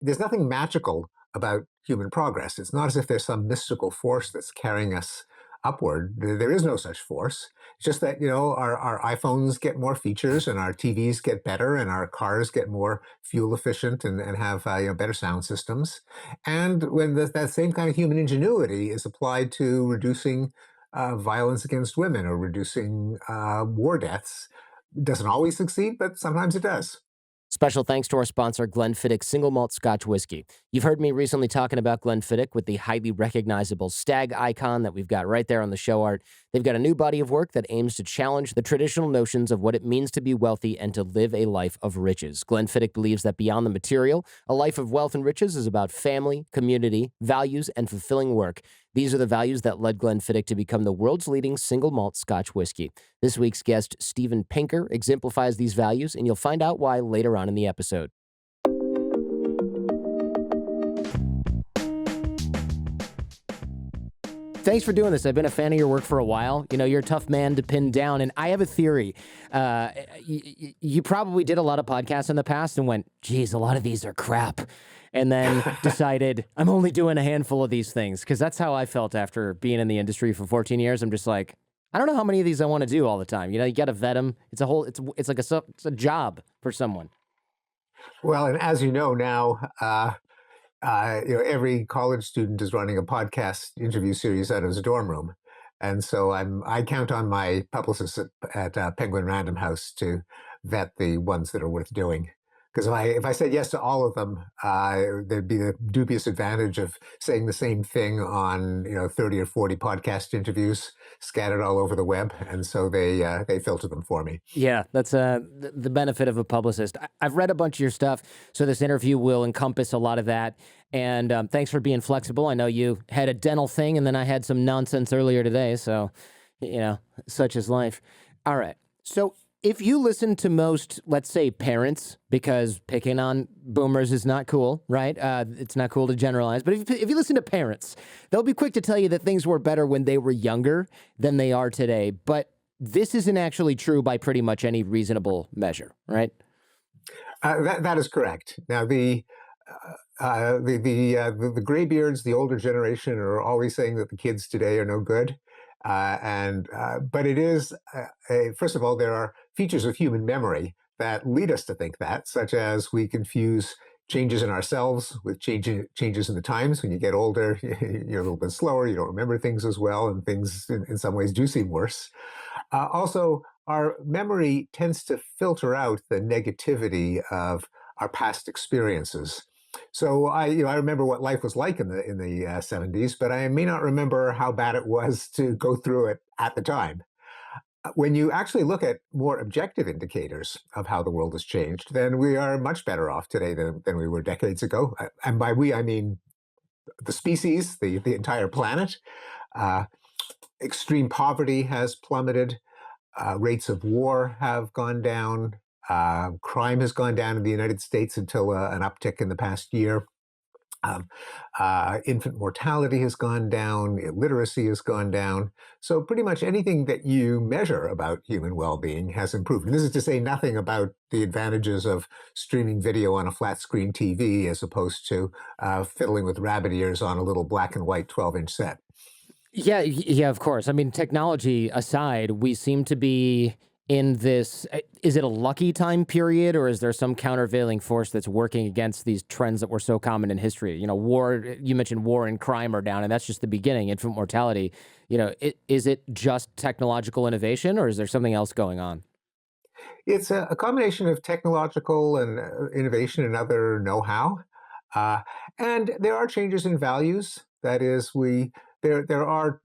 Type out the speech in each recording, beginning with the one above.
there's nothing magical about human progress. It's not as if there's some mystical force that's carrying us upward. There is no such force. It's just that, our iPhones get more features and our TVs get better and our cars get more fuel efficient and have, better sound systems. And when that same kind of human ingenuity is applied to reducing violence against women or reducing war deaths, it doesn't always succeed, but sometimes it does. Special thanks to our sponsor, Glenfiddich Single Malt Scotch Whiskey. You've heard me recently talking about Glenfiddich with the highly recognizable stag icon that we've got right there on the show art. They've got a new body of work that aims to challenge the traditional notions of what it means to be wealthy and to live a life of riches. Glenfiddich believes that beyond the material, a life of wealth and riches is about family, community, values, and fulfilling work. These are the values that led Glenfiddich to become the world's leading single malt Scotch whiskey. This week's guest, Steven Pinker, exemplifies these values, and you'll find out why later on in the episode. Thanks for doing this. I've been a fan of your work for a while. You're a tough man to pin down, and I have a theory. You probably did a lot of podcasts in the past and went, geez, a lot of these are crap. And then decided, I'm only doing a handful of these things, because that's how I felt after being in the industry for 14 years. I'm just like, I don't know how many of these I want to do all the time. You got to vet them. It's like it's a job for someone. Well, and as you know now, every college student is running a podcast interview series out of his dorm room, and so I count on my publicists at Penguin Random House to vet the ones that are worth doing. Because if I said yes to all of them, there'd be the dubious advantage of saying the same thing on 30 or 40 podcast interviews scattered all over the web, and so they filter them for me. Yeah, that's the benefit of a publicist. I've read a bunch of your stuff, so this interview will encompass a lot of that. And thanks for being flexible. I know you had a dental thing, and then I had some nonsense earlier today, so such is life. All right, so if you listen to most, let's say, parents, because picking on boomers is not cool, right? It's not cool to generalize. But if you listen to parents, they'll be quick to tell you that things were better when they were younger than they are today. But this isn't actually true by pretty much any reasonable measure, right? That is correct. Now the graybeards, the older generation, are always saying that the kids today are no good. But it is, first of all, there are features of human memory that lead us to think that, such as we confuse changes in ourselves with changes in the times. When you get older, you're a little bit slower, you don't remember things as well, and things in some ways do seem worse. Also, our memory tends to filter out the negativity of our past experiences. So I remember what life was like in the 70s, but I may not remember how bad it was to go through it at the time. When you actually look at more objective indicators of how the world has changed, then we are much better off today than we were decades ago. And by we, I mean the species, the entire planet. Uh, Extreme poverty has plummeted. Rates of war have gone down. Crime has gone down in the United States until an uptick in the past year. Um, Infant mortality has gone down, illiteracy has gone down. So pretty much anything that you measure about human well-being has improved. And this is to say nothing about the advantages of streaming video on a flat screen TV as opposed to fiddling with rabbit ears on a little black and white 12-inch set. Yeah, of course. I mean, technology aside, we seem to be in this. Is it a lucky time period, or is there some countervailing force that's working against these trends that were so common in history? War, you mentioned war and crime are down, and that's just the beginning. Infant mortality, is it just technological innovation, or is there something else going on? It's a combination of technological and innovation and other know-how. Uh, and there are changes in values. That is, there are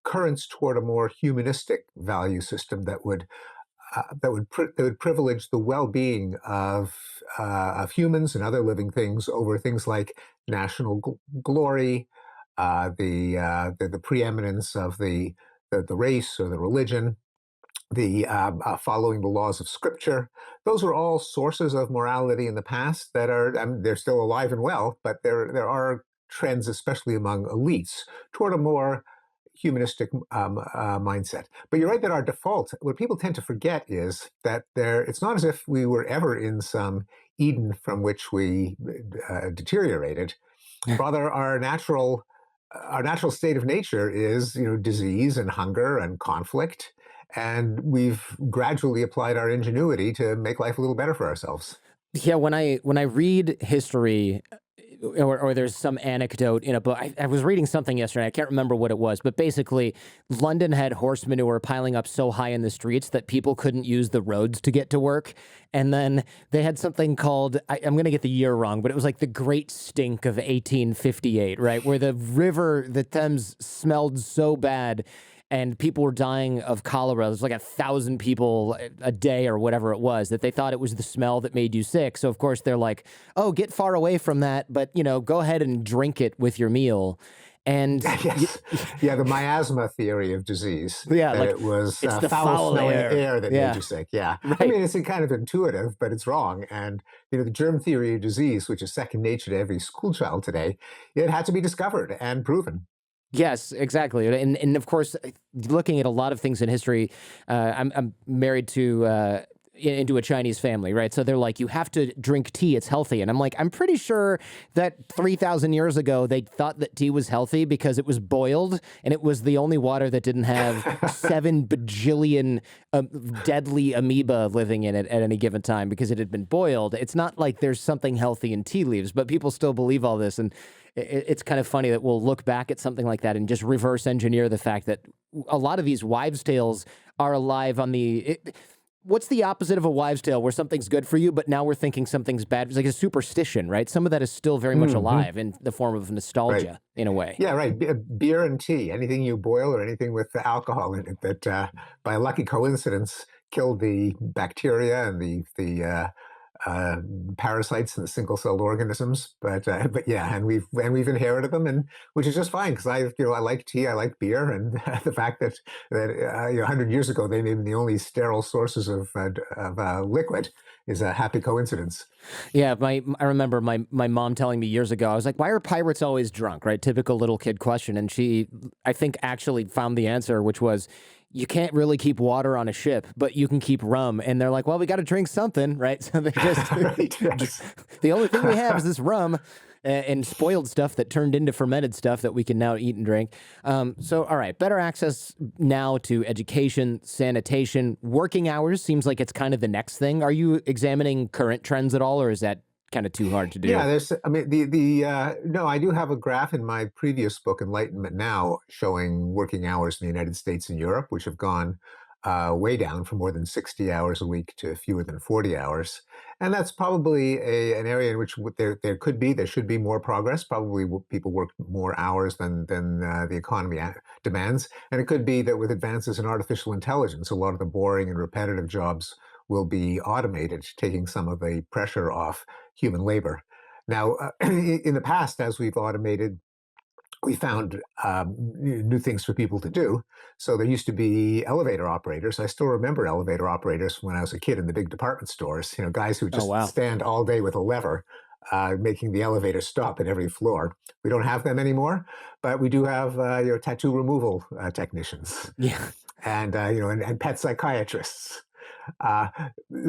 currents toward a more humanistic value system that would privilege the well-being of humans and other living things over things like national glory, the preeminence of the race or the religion, the following the laws of scripture. Those were all sources of morality in the past that are, I mean, they're still alive and well, but there are trends, especially among elites, toward a more humanistic mindset. But you're right that our default, what people tend to forget is that it's not as if we were ever in some Eden from which we deteriorated. Rather, our natural state of nature is, disease and hunger and conflict, and we've gradually applied our ingenuity to make life a little better for ourselves. Yeah, when I read history, or there's some anecdote in a book. I was reading something yesterday. I can't remember what it was, but basically, London had horse manure piling up so high in the streets that people couldn't use the roads to get to work. And then they had something called, I'm going to get the year wrong, but it was like the Great Stink of 1858, right? Where the river, the Thames, smelled so bad and people were dying of cholera. There's like 1,000 people a day or whatever it was, that they thought it was the smell that made you sick. So of course they're like, "Oh, get far away from that, but go ahead and drink it with your meal." And Yes. Yeah, the miasma theory of disease, yeah, that like it was it's the foul foul-smelling air. air that made Yeah, you sick. Yeah. I right. mean, it's kind of intuitive, but it's wrong. And, the germ theory of disease, which is second nature to every school child today, it had to be discovered and proven. Yes, exactly, and of course, looking at a lot of things in history, I'm married to into a Chinese family, right? So they're like, you have to drink tea; it's healthy, and I'm like, I'm pretty sure that 3,000 years ago they thought that tea was healthy because it was boiled, and it was the only water that didn't have 7 bajillion deadly amoeba living in it at any given time because it had been boiled. It's not like there's something healthy in tea leaves, but people still believe all this, and it's kind of funny that we'll look back at something like that and just reverse engineer the fact that a lot of these wives' tales are alive on what's the opposite of a wives' tale where something's good for you, but now we're thinking something's bad? It's like a superstition, right? Some of that is still very much Hmm. alive in the form of Right. nostalgia, in a way. Yeah, right. Beer and tea, anything you boil or anything with the alcohol in it that, by a lucky coincidence, killed the bacteria and the uh, parasites and the single-celled organisms. But yeah, and we've inherited them, and which is just fine because I like tea, I like beer, and the fact that 100 years ago they may be the only sterile sources of liquid is a happy coincidence. Yeah, I remember my mom telling me years ago. I was like, "Why are pirates always drunk?" Right, typical little kid question, and she, I think, actually found the answer, which was, you can't really keep water on a ship, but you can keep rum. And they're like, "Well, we got to drink something, right?" So they just Right? Yes. the only thing we have is this rum. And spoiled stuff that turned into fermented stuff that we can now eat and drink. So, all right, better access now to education, sanitation, working hours seems like it's kind of the next thing. Are you examining current trends at all, or is that kind of too hard to Yeah, do? I mean, no, I do have a graph in my previous book, Enlightenment Now, showing working hours in the United States and Europe, which have gone way down from more than 60 hours a week to fewer than 40 hours. And that's probably an area in which there should be more progress. Probably people work more hours than the economy demands. And it could be that with advances in artificial intelligence, a lot of the boring and repetitive jobs will be automated, taking some of the pressure off human labor. Now, in the past, as we've automated, we found new things for people to do. So there used to be elevator operators. I still remember elevator operators from when I was a kid in the big department stores. Guys who Oh just wow. stand all day with a lever, making the elevator stop at every floor. We don't have them anymore, but we do have your tattoo removal technicians, Yeah. and pet psychiatrists. Uh,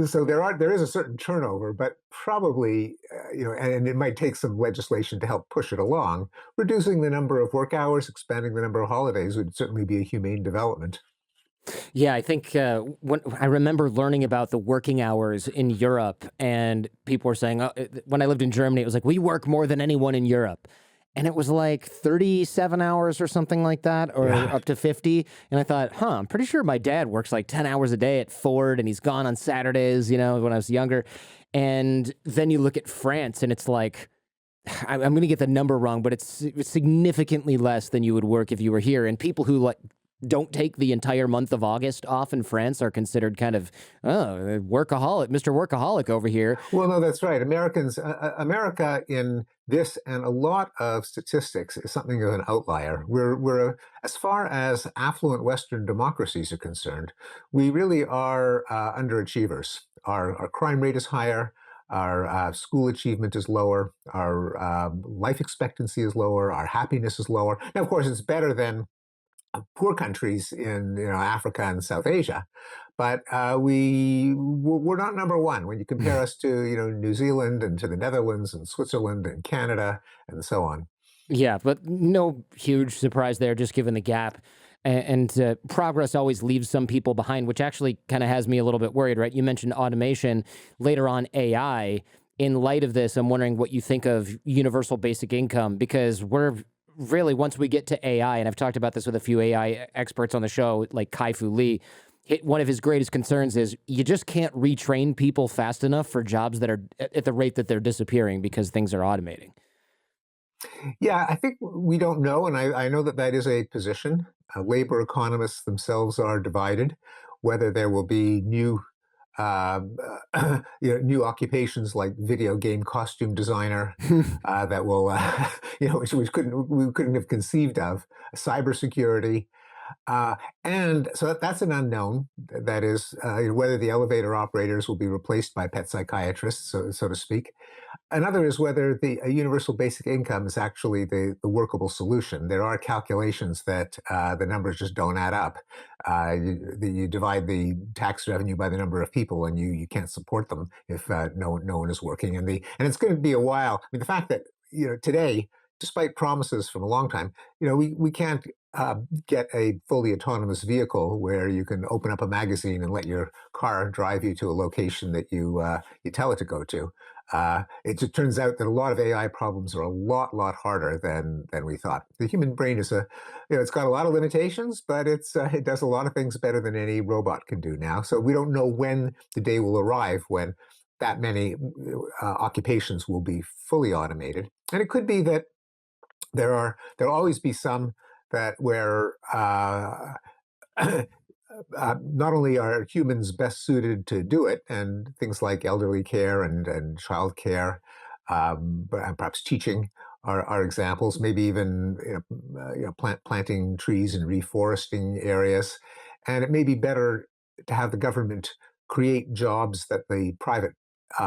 so there is a certain turnover, but probably, and it might take some legislation to help push it along. Reducing the number of work hours, expanding the number of holidays would certainly be a humane development. Yeah, I think when I remember learning about the working hours in Europe, and people were saying, when I lived in Germany, it was like, we work more than anyone in Europe. And it was like 37 hours or something like that, or Yeah. up to 50. And I thought, I'm pretty sure my dad works like 10 hours a day at Ford and he's gone on Saturdays, when I was younger. And then you look at France and it's like, I'm going to get the number wrong, but it's significantly less than you would work if you were here. And people who like don't take the entire month of August off in France are considered kind of, oh, workaholic, Mr. Workaholic over here. Well, no, that's right. America in this and a lot of statistics is something of an outlier. As far as affluent Western democracies are concerned, we really are underachievers. Our crime rate is higher. Our school achievement is lower. Our life expectancy is lower. Our happiness is lower. Now, of course, it's better than poor countries in Africa and South Asia, but we're not number one when you compare us to New Zealand and to the Netherlands and Switzerland and Canada and so on. Yeah, but no huge surprise there, just given the gap. And progress always leaves some people behind, which actually kind of has me a little bit worried, right? You mentioned automation, later on AI. In light of this, I'm wondering what you think of universal basic income, because we're really, once we get to AI, and I've talked about this with a few AI experts on the show, like Kai-Fu Lee, one of his greatest concerns is you just can't retrain people fast enough for jobs that are at the rate that they're disappearing because things are automating. Yeah, I think we don't know, and I know that that is a position. Labor economists themselves are divided whether there will be new new occupations like video game costume designer that will, which we couldn't have conceived of, cybersecurity, and so that's an unknown. That is, whether the elevator operators will be replaced by pet psychiatrists, so to speak. Another is whether a universal basic income is actually the workable solution. There are calculations that the numbers just don't add up. You divide the tax revenue by the number of people, and you can't support them if no one is working. And it's going to be a while. I mean, the fact that today, despite promises from a long time, we can't get a fully autonomous vehicle where you can open up a magazine and let your car drive you to a location that you tell it to go to. It just turns out that a lot of AI problems are a lot harder than we thought. The human brain is it's got a lot of limitations, but it does a lot of things better than any robot can do now. So we don't know when the day will arrive when that many occupations will be fully automated. And it could be that there'll always be some that where not only are humans best suited to do it, and things like elderly care and child care, and perhaps teaching are examples. Maybe even planting trees and reforesting areas, and it may be better to have the government create jobs that the private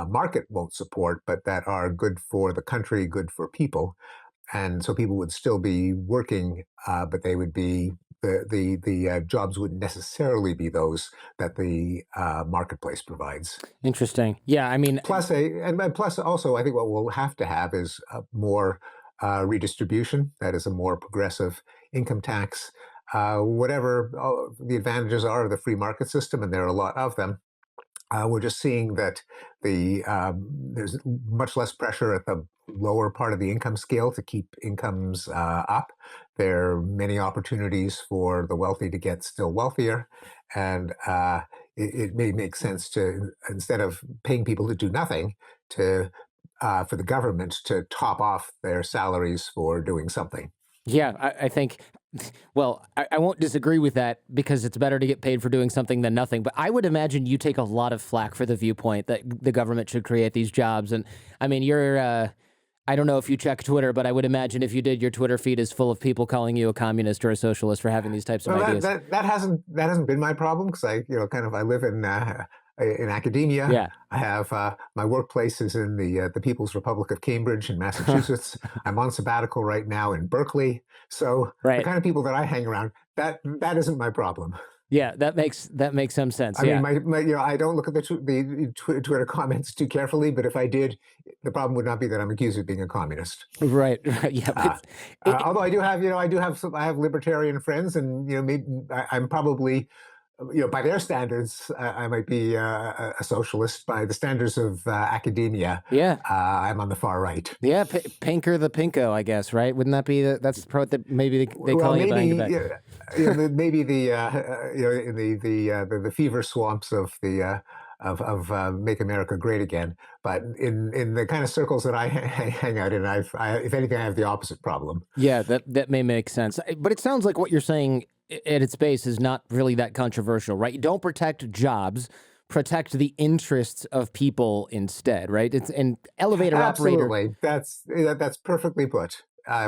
market won't support, but that are good for the country, good for people, and so people would still be working, but they would be the jobs wouldn't necessarily be those that the marketplace provides. Interesting. Yeah, I mean, Plus also, I think what we'll have to have is more redistribution. That is a more progressive income tax. Whatever the advantages are of the free market system, and there are a lot of them, we're just seeing that there's much less pressure at the lower part of the income scale to keep incomes up. There are many opportunities for the wealthy to get still wealthier, and it may make sense to, instead of paying people to do nothing, to for the government to top off their salaries for doing something. yeah, I think, well, I won't disagree with that because it's better to get paid for doing something than nothing. But I would imagine you take a lot of flack for the viewpoint that the government should create these jobs. And I mean, I don't know if you check Twitter, but I would imagine if you did, your Twitter feed is full of people calling you a communist or a socialist for having these types of Well, ideas. that hasn't been my problem because I live in academia. Yeah, I have my workplace is in the People's Republic of Cambridge in Massachusetts. I'm on sabbatical right now in Berkeley. So the right. kind of people that I hang around, that isn't my problem. Yeah, that makes some sense. I mean, Yeah. I don't look at the Twitter comments too carefully, but if I did, the problem would not be that I'm accused of being a communist. Right, right. Yeah, but Uh, it, Although I have libertarian friends, and maybe I'm probably, by their standards, I might be a socialist. By the standards of academia, yeah. I'm on the far right. Yeah, Pinker the Pinko, I guess, right? Wouldn't that be that's the pro that maybe they Well, call you maybe behind your back? maybe in the fever swamps of the of Make America Great Again. But in the kind of circles that I hang out in, if anything, I have the opposite problem. Yeah, that may make sense. But it sounds like what you're saying at its base is not really that controversial, right? You don't protect jobs, protect the interests of people instead, right? It's an elevator operator. Absolutely. That's perfectly put.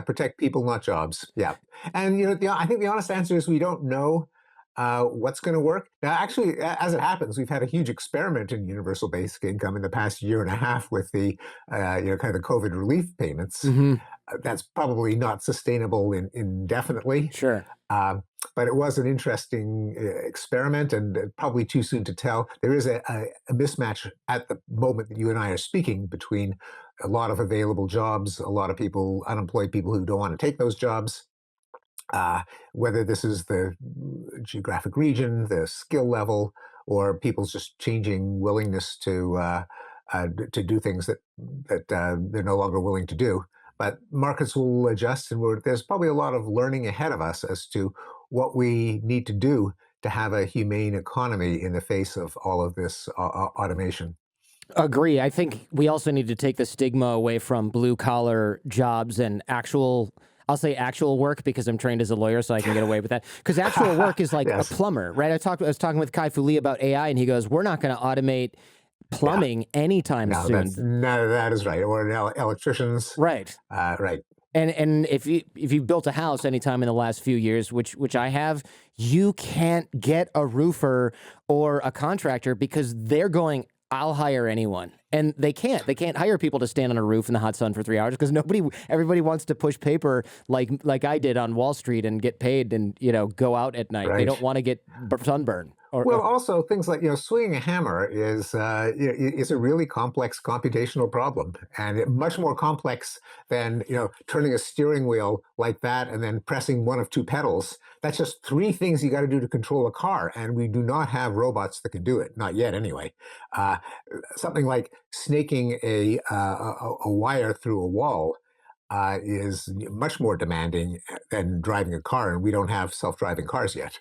Protect people, not jobs. Yeah. And I think the honest answer is we don't know what's going to work. Now, actually, as it happens, we've had a huge experiment in universal basic income in the past year and a half with the kind of the COVID relief payments. Hmm. that's probably not sustainable indefinitely. Sure. Um, but it was an interesting experiment, and probably too soon to tell. There is a mismatch at the moment that you and I are speaking between a lot of available jobs, a lot of people, unemployed people who don't want to take those jobs, uh, whether this is the geographic region, the skill level, or people's just changing willingness to do things that they're no longer willing to do. But markets will adjust, and there's probably a lot of learning ahead of us as to what we need to do to have a humane economy in the face of all of this automation. Agree. I think we also need to take the stigma away from blue collar jobs and actual. I'll say actual work because I'm trained as a lawyer, so I can get away with that. Because actual work is like a Yes. plumber, right? I was talking with Kai Fu Lee about AI, and he goes, "We're not going to automate Yeah. plumbing anytime No, that's soon." no, that is right. Or electricians. Right. Right. And if you built a house anytime in the last few years, which I have, you can't get a roofer or a contractor because they're going, I'll hire anyone. And they can't. They can't hire people to stand on a roof in the hot sun for 3 hours because everybody wants to push paper like I did on Wall Street and get paid and go out at night. They Right. don't want to get sunburn Well, or also things like swinging a hammer is a really complex computational problem, and much more complex than turning a steering wheel like that and then pressing one of two pedals. That's just three things you got to do to control a car, and we do not have robots that can do it, not yet, anyway. Uh, Something like snaking a wire through a wall. Is much more demanding than driving a car, and we don't have self-driving cars yet.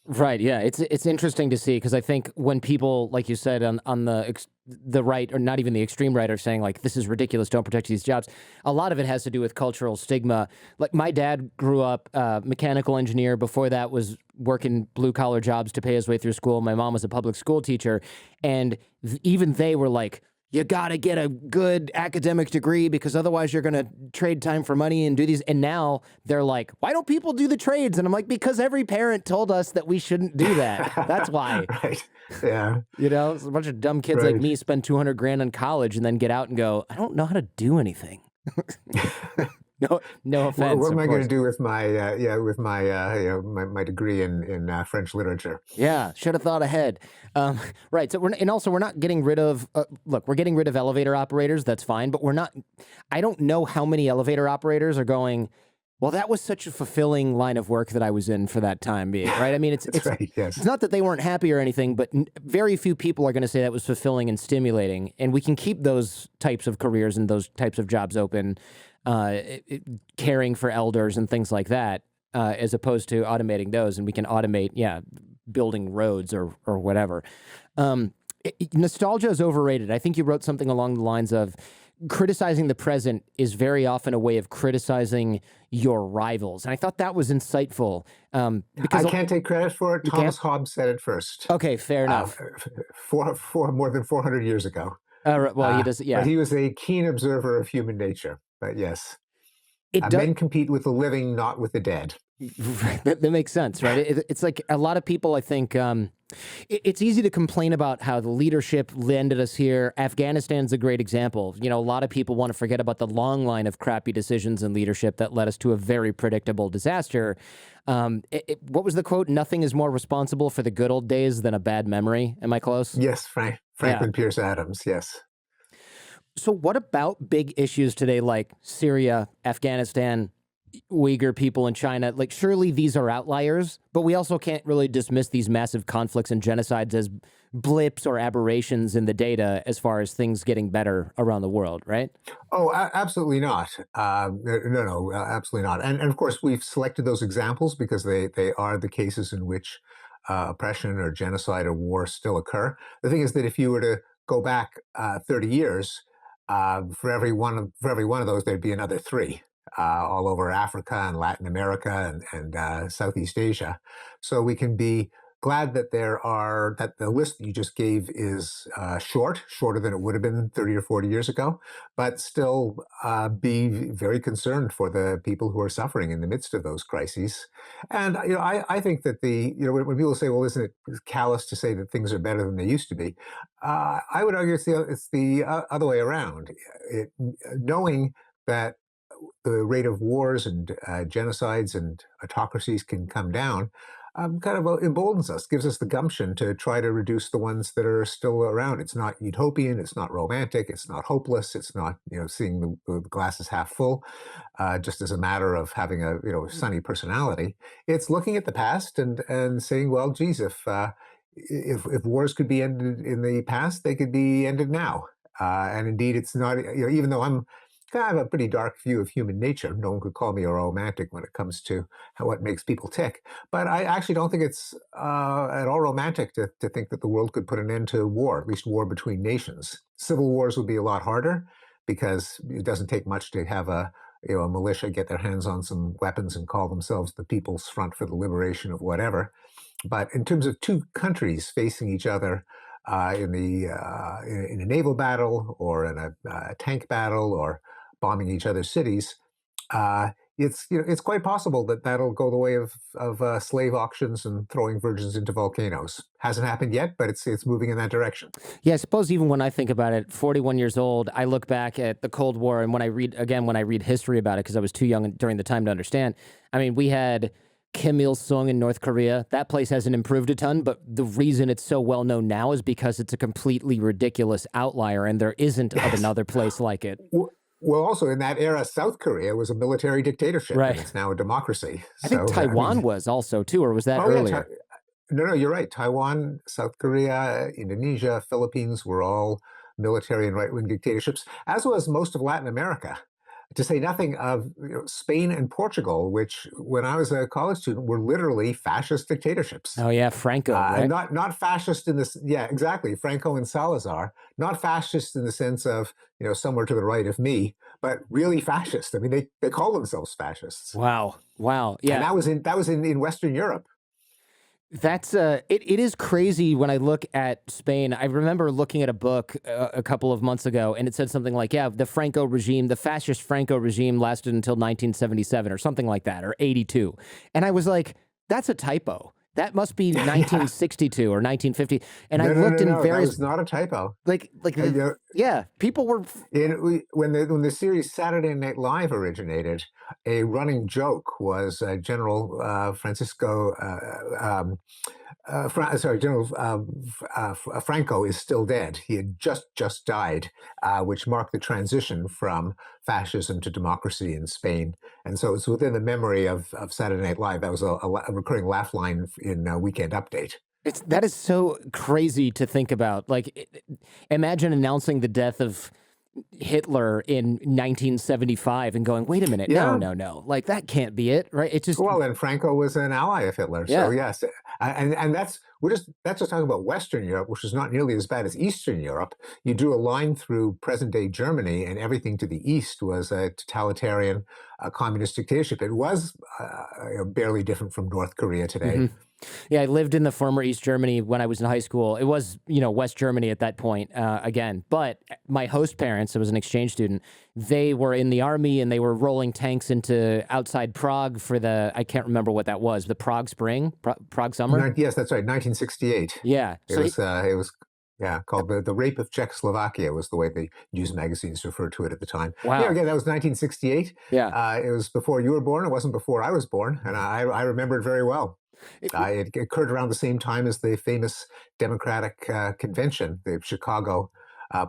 Right, yeah, it's interesting to see because I think when people, like you said, on the right, or not even the extreme right, are saying like this is ridiculous, don't protect these jobs. A lot of it has to do with cultural stigma. Like my dad grew up mechanical engineer. Before that, was working blue collar jobs to pay his way through school. My mom was a public school teacher, and even they were like, you got to get a good academic degree because otherwise you're going to trade time for money and do these. And now they're like, why don't people do the trades? And I'm like, because every parent told us that we shouldn't do that. That's why. Right. Yeah. It's a bunch of dumb kids like Right. me spend 200 grand on college and then get out and go, I don't know how to do anything. No, no offense, What am of I going to course. do with my degree in French literature? Yeah, should have thought ahead. Right. So we're not getting rid of. Look, we're getting rid of elevator operators. That's fine, but we're not. I don't know how many elevator operators are going. Well, that was such a fulfilling line of work that I was in for that time being. Right. I mean, That's right. it's Yes. not that they weren't happy or anything, but very few people are going to say that was fulfilling and stimulating. And we can keep those types of careers and those types of jobs open, caring for elders and things like that, as opposed to automating those. And we can automate, yeah, building roads or whatever. Nostalgia is overrated. I think you wrote something along the lines of criticizing the present is very often a way of criticizing your rivals. And I thought that was insightful because I can't take credit for it. you can't. Thomas Hobbes said it first, Okay, fair uh, enough. for more than 400 years ago. Well, he does. But Yeah, he was a keen observer of human nature. But yes, it does. men compete with the living, not with the dead. That makes sense, right? It's like a lot of people, I think, it's easy to complain about how the leadership landed us here. Afghanistan's a great example. A lot of people want to forget about the long line of crappy decisions and leadership that led us to a very predictable disaster. What was the quote? Nothing is more responsible for the good old days than a bad memory. Am I close? Yes, Yeah. Franklin Pierce Adams. Yes. So what about big issues today like Syria, Afghanistan, Uyghur people in China? Like, surely these are outliers, but we also can't really dismiss these massive conflicts and genocides as blips or aberrations in the data as far as things getting better around the world, right? Oh, absolutely not. No, absolutely not. And of course, we've selected those examples because they are the cases in which oppression or genocide or war still occur. The thing is that if you were to go back 30 years, for every one of those, there'd be another three. All over Africa and Latin America and Southeast Asia. So we can be glad that that the list that you just gave is shorter than it would have been 30 or 40 years ago, but still be very concerned for the people who are suffering in the midst of those crises. And I think that when people say, "Well, isn't it callous to say that things are better than they used to be?" I would argue it's the other way around. Knowing that the rate of wars and genocides and autocracies can come down, kind of emboldens us, gives us the gumption to try to reduce the ones that are still around. It's not utopian, it's not romantic, it's not hopeless, it's not seeing the glass is half full, just as a matter of having a sunny personality. It's looking at the past and saying, well, geez, if wars could be ended in the past, they could be ended now. And indeed, it's not, even though I'm kind of have a pretty dark view of human nature, no one could call me a romantic when it comes to what makes people tick. But I actually don't think it's at all romantic to think that the world could put an end to war, at least war between nations. Civil wars would be a lot harder because it doesn't take much to have a militia get their hands on some weapons and call themselves the People's Front for the Liberation of whatever. But in terms of two countries facing each other in a naval battle or in a tank battle or bombing each other's cities, uh, it's quite possible that that'll go the way of slave auctions and throwing virgins into volcanoes. Hasn't happened yet, but it's moving in that direction. Yeah, I suppose even when I think about it, 41 years old, I look back at the Cold War, and when I read history about it, because I was too young during the time to understand. I mean, we had Kim Il Sung in North Korea. That place hasn't improved a ton, but the reason it's so well known now is because it's a completely ridiculous outlier, and there isn't of Yes. another place like it. Well, also in that era, South Korea was a military dictatorship, and Right. it's now a democracy. I think So, I Taiwan mean, was also too, or was that oh yeah, earlier? no, no, you're right. Taiwan, South Korea, Indonesia, Philippines were all military and right-wing dictatorships, as was most of Latin America. To say nothing of Spain and Portugal, which, when I was a college student, were literally fascist dictatorships. Oh yeah, Franco, right? Not fascist in this, yeah, exactly. Franco and Salazar, not fascist in the sense of somewhere to the right of me, but really fascist. I mean, they call themselves fascists, Wow. Wow. and Yeah. that was in Western Europe. That's it is crazy when I look at Spain. I remember looking at a book a couple of months ago, and it said something like, yeah, the Franco regime, the fascist Franco regime lasted until 1977 or something like that, or 82. And I was like, that's a typo. That must be Yeah. 1962 or 1950. And I No, no, looked no, in no. That various was not a typo. like You know, yeah, people were when the series Saturday Night Live originated, a running joke was General Francisco. Sorry, General Franco is still dead. He had just died, which marked the transition from fascism to democracy in Spain. And so it's within the memory of Saturday Night Live. That was a recurring laugh line in Weekend Update. it's that is so crazy to think about. Like imagine announcing the death of Hitler in 1975 and going, "Wait a minute. No, Yeah. no, no. Like that can't be it." Right? It just Well, and Franco was an ally of Hitler, so yeah. yes, and that's just talking about Western Europe, which is not nearly as bad as Eastern Europe. You drew a line through present day Germany, and everything to the east was a totalitarian, communist dictatorship. It was barely different from North Korea today. Mhm. Yeah, I lived in the former East Germany when I was in high school. It was, West Germany at that point, again. But my host parents, I was an exchange student, they were in the army and they were rolling tanks into outside Prague for I can't remember what that was, the Prague Spring, Prague Summer. Yes, that's right, 1968. Yeah. It So, was it was yeah, called the Rape of Czechoslovakia was the way the news magazines referred to it at the time. Yeah, wow. again, that was 1968. Yeah. It was before you were born. It wasn't before I was born, and I remember it very well. It- It occurred around the same time as the famous Democratic Convention, the Chicago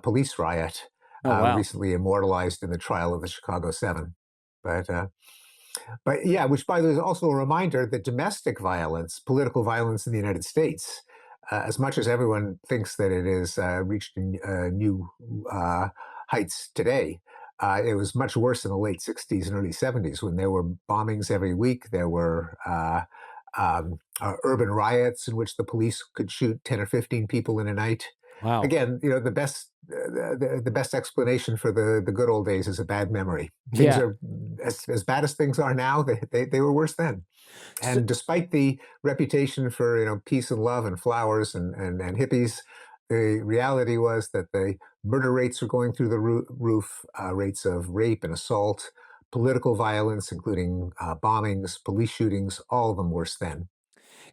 police riot, oh, wow. recently immortalized in the trial of the Chicago Seven. But but yeah, which by the way is also a reminder that domestic violence, political violence in the United States, as much as everyone thinks that it has reached new heights today, it was much worse in the late 60s and early 70s when there were bombings every week. There were urban riots in which the police could shoot 10 or 15 people in a night. Wow. Again, the best explanation for the good old days is a bad memory. Things Yeah. are as bad as things are now. They were worse then. So, And despite the reputation for peace and love and flowers and hippies, the reality was that the murder rates were going through the roof, rates of rape and assault, political violence, including bombings, police shootings, all of them worse then.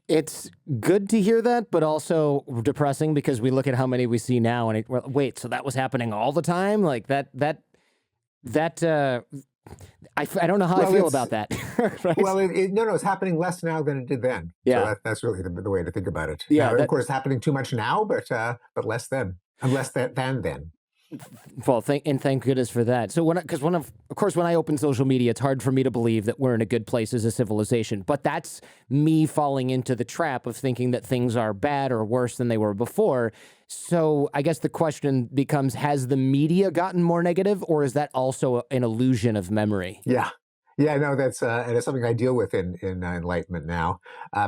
it's good to hear that, but also depressing because we look at how many we see now and well, wait, so that was happening all the time? Like that I don't know how I Well, feel it's about that. Right? well, no, no, it's happening less now than it did then. So Yeah. that's really the way to think about it. Yeah. Now, of That course, it's happening too much now, but less then, and less than then. Well, thank goodness for that. So because of course, when I open social media, it's hard for me to believe that we're in a good place as a civilization. But that's me falling into the trap of thinking that things are bad or worse than they were before. So I guess the question becomes: has the media gotten more negative, or is that also an illusion of memory? Yeah. Yeah, no, and it's something I deal with in Enlightenment Now,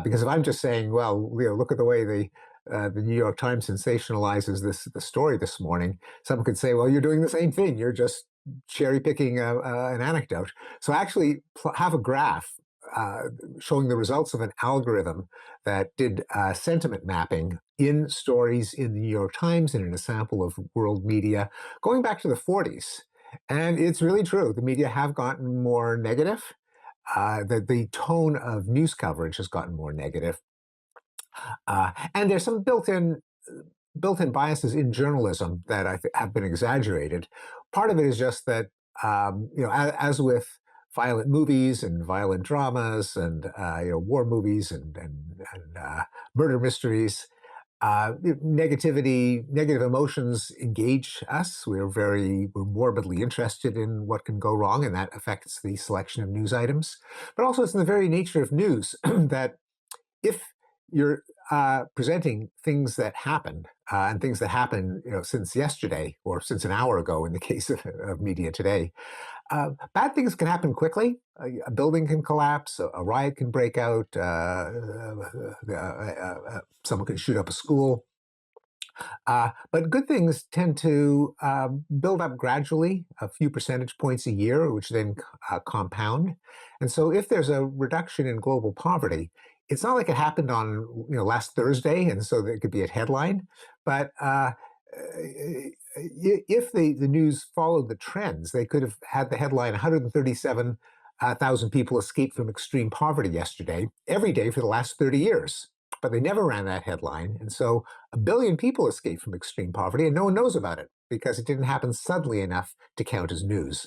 because if I'm just saying, well, look at the way the New York Times sensationalizes the story this morning, someone could say, well, you're doing the same thing. You're just cherry picking an anecdote. So I actually have a graph uh, showing the results of an algorithm that did sentiment mapping in stories in the New York Times and in a sample of world media going back to the 40s. And it's really true. The media have gotten more negative. The tone of news coverage has gotten more negative. And there's some built-in biases in journalism that have been exaggerated. Part of it is just that, as with violent movies and violent dramas and war movies and murder mysteries, negative emotions engage us. We're morbidly interested in what can go wrong, and that affects the selection of news items. But also, it's in the very nature of news that if you're presenting things that happened and things that happened, since yesterday or since an hour ago, in the case of media today, bad things can happen quickly. A building can collapse, a riot can break out, someone can shoot up a school. But good things tend to build up gradually, a few percentage points a year, which then compound. And so, if there's a reduction in global poverty, it's not like it happened on last Thursday, and so it could be a headline. But if the news followed the trends, they could have had the headline 137,000 people escaped from extreme poverty yesterday, every day for the last 30 years. But they never ran that headline. And so 1 billion people escaped from extreme poverty, and no one knows about it because it didn't happen suddenly enough to count as news.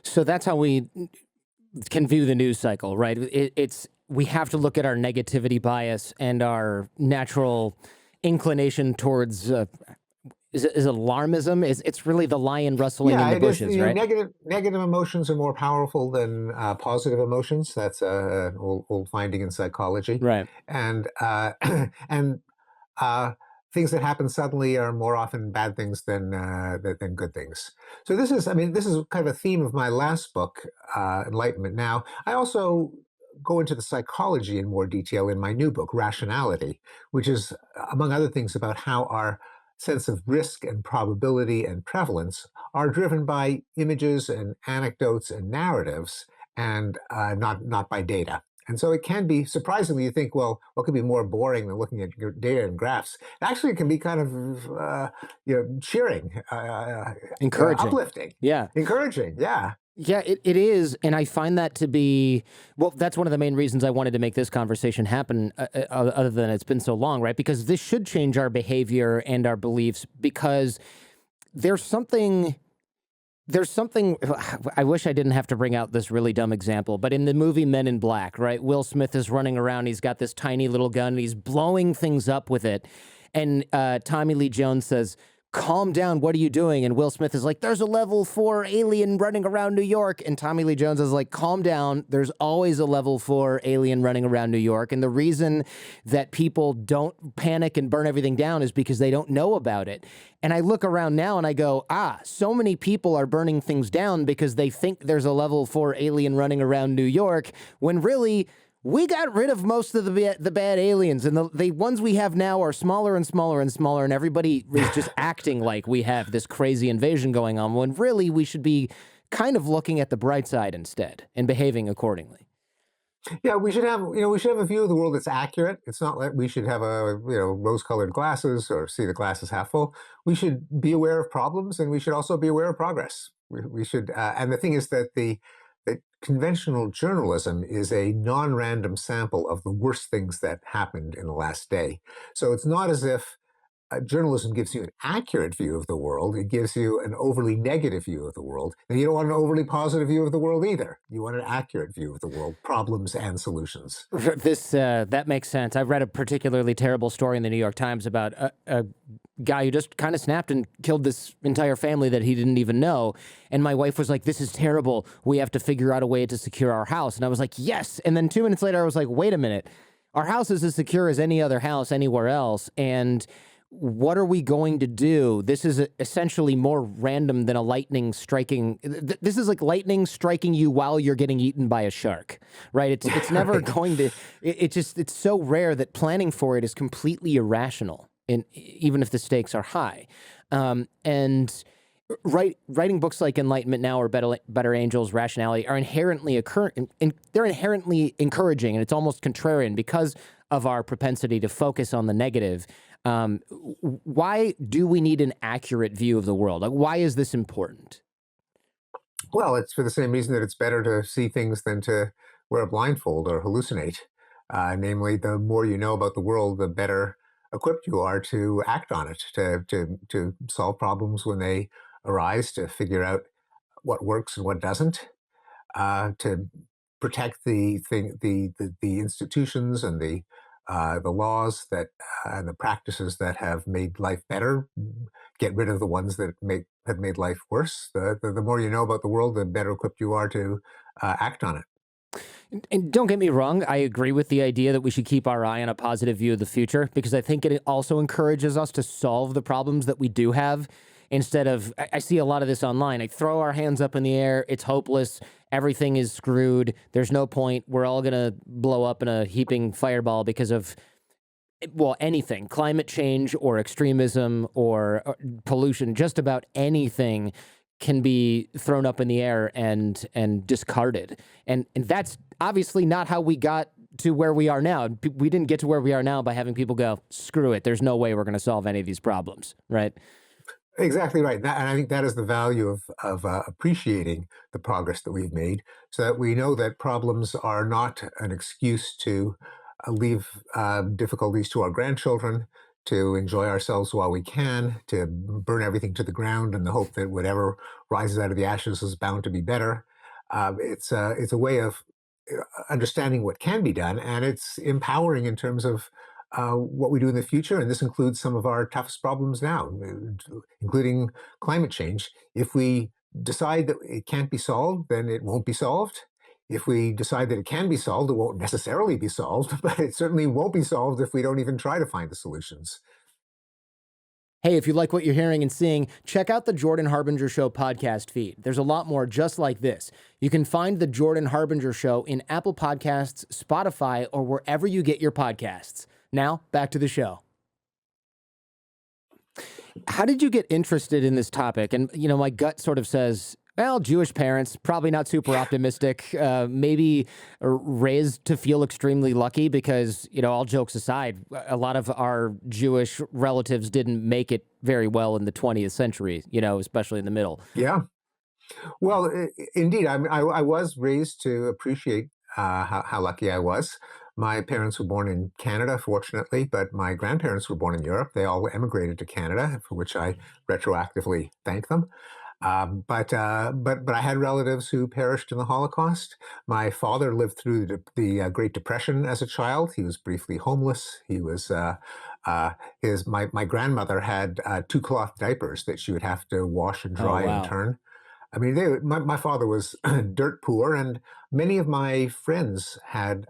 So that's how we can view the news cycle, right? It's we have to look at our negativity bias and our natural inclination towards is alarmism. It's really the lion rustling in Yeah, the it is. bushes, right? Negative emotions are more powerful than positive emotions. That's an old finding in psychology, Right. and and uh, things that happen suddenly are more often bad things than good things. So this is kind of a theme of my last book, Enlightenment Now. I also go into the psychology in more detail in my new book, Rationality, which is, among other things, about how our sense of risk and probability and prevalence are driven by images and anecdotes and narratives, and not by data. And so it can be surprisingly, you think, well, what could be more boring than looking at your data and graphs? Actually, it can be kind of cheering, Encouraging. uplifting, Yeah. encouraging. Yeah. Yeah, it is. And I find that to be, well, that's one of the main reasons I wanted to make this conversation happen, other than it's been so long, right? Because this should change our behavior and our beliefs because there's something. There's something I wish I didn't have to bring out this really dumb example, but in the movie Men in Black, right? Will Smith is running around. He's got this tiny little gun and he's blowing things up with it. And Tommy Lee Jones says, "Calm down. What are you doing?" And Will Smith is like, "There's a level 4 alien running around New York." And Tommy Lee Jones is like, "Calm down. There's always a level 4 alien running around New York." And the reason that people don't panic and burn everything down is because they don't know about it. And I look around now and I go, so many people are burning things down because they think there's a level 4 alien running around New York, when really we got rid of most of the bad aliens, and the ones we have now are smaller and smaller and smaller, and everybody is just acting like we have this crazy invasion going on, when really we should be kind of looking at the bright side instead and behaving accordingly. Yeah, we should have a view of the world that's accurate. It's not like we should have rose-colored glasses or see the glasses half full. We should be aware of problems, and we should also be aware of progress. We should, and the thing is that the conventional journalism is a non-random sample of the worst things that happened in the last day. So it's not as if journalism gives you an accurate view of the world. It gives you an overly negative view of the world. And you don't want an overly positive view of the world either. You want an accurate view of the world, problems and solutions. This that makes sense. I read a particularly terrible story in the New York Times about a guy who just kind of snapped and killed this entire family that he didn't even know. And my wife was like, "This is terrible. We have to figure out a way to secure our house." And I was like, "Yes." And then 2 minutes later, I was like, "Wait a minute. Our house is as secure as any other house anywhere else. And what are we going to do? This is essentially more random than a lightning striking. This is like lightning striking you while you're getting eaten by a shark, right? It's never going to. It's so rare that planning for it is completely irrational, even if the stakes are high. And writing books like Enlightenment Now or Better Angels, Rationality are they're inherently encouraging, and it's almost contrarian because of our propensity to focus on the negative. Why do we need an accurate view of the world? Like, why is this important? Well, it's for the same reason that it's better to see things than to wear a blindfold or hallucinate. Namely, the more you know about the world, the better equipped you are to act on it, to solve problems when they arise, to figure out what works and what doesn't, to protect the institutions and the laws that and the practices that have made life better, get rid of the ones that have made life worse. The more you know about the world, the better equipped you are to act on it. And don't get me wrong, I agree with the idea that we should keep our eye on a positive view of the future because I think it also encourages us to solve the problems that we do have instead of, I see a lot of this online. Like, throw our hands up in the air, it's hopeless, everything is screwed, there's no point, we're all going to blow up in a heaping fireball because of, well, anything, climate change or extremism or pollution, just about anything can be thrown up in the air and discarded. And that's obviously not how we got to where we are now. We didn't get to where we are now by having people go, screw it, there's no way we're going to solve any of these problems, right? Exactly right. And I think that is the value of appreciating the progress that we've made, so that we know that problems are not an excuse to leave difficulties to our grandchildren, to enjoy ourselves while we can, to burn everything to the ground in the hope that whatever rises out of the ashes is bound to be better. It's a way of understanding what can be done, and it's empowering in terms of what we do in the future. And this includes some of our toughest problems now, including climate change. If we decide that it can't be solved, then it won't be solved. If we decide that it can be solved, it won't necessarily be solved, but it certainly won't be solved if we don't even try to find the solutions. Hey, if you like what you're hearing and seeing, check out the Jordan Harbinger Show podcast feed. There's a lot more just like this. You can find the Jordan Harbinger Show in Apple Podcasts, Spotify, or wherever you get your podcasts. Now, back to the show. How did you get interested in this topic? And, my gut sort of says, well, Jewish parents, probably not super optimistic, maybe raised to feel extremely lucky because, all jokes aside, a lot of our Jewish relatives didn't make it very well in the 20th century, especially in the middle. Yeah. Well, indeed, I was raised to appreciate how lucky I was. My parents were born in Canada, fortunately, but my grandparents were born in Europe. They all emigrated to Canada, for which I retroactively thank them. But I had relatives who perished in the Holocaust. My father lived through the Great Depression as a child. He was briefly homeless. He was my grandmother had two cloth diapers that she would have to wash and Oh, dry and wow. turn. I mean, my father was dirt poor, and many of my friends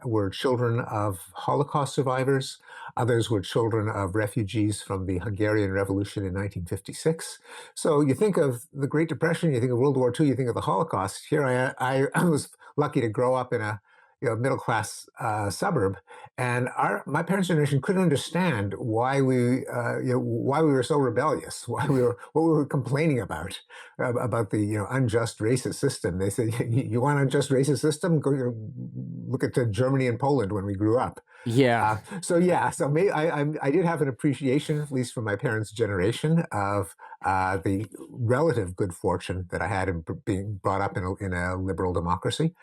were children of Holocaust survivors. Others were children of refugees from the Hungarian Revolution in 1956. So you think of the Great Depression, you think of World War II, you think of the Holocaust. Here I was lucky to grow up in a middle class suburb, and my parents' generation couldn't understand why we were so rebellious, why we were what we were complaining about the unjust racist system. They said, "You want an unjust racist system? Go look at Germany and Poland when we grew up." Yeah. So yeah, so I did have an appreciation, at least from my parents' generation, of the relative good fortune that I had in being brought up in a liberal democracy.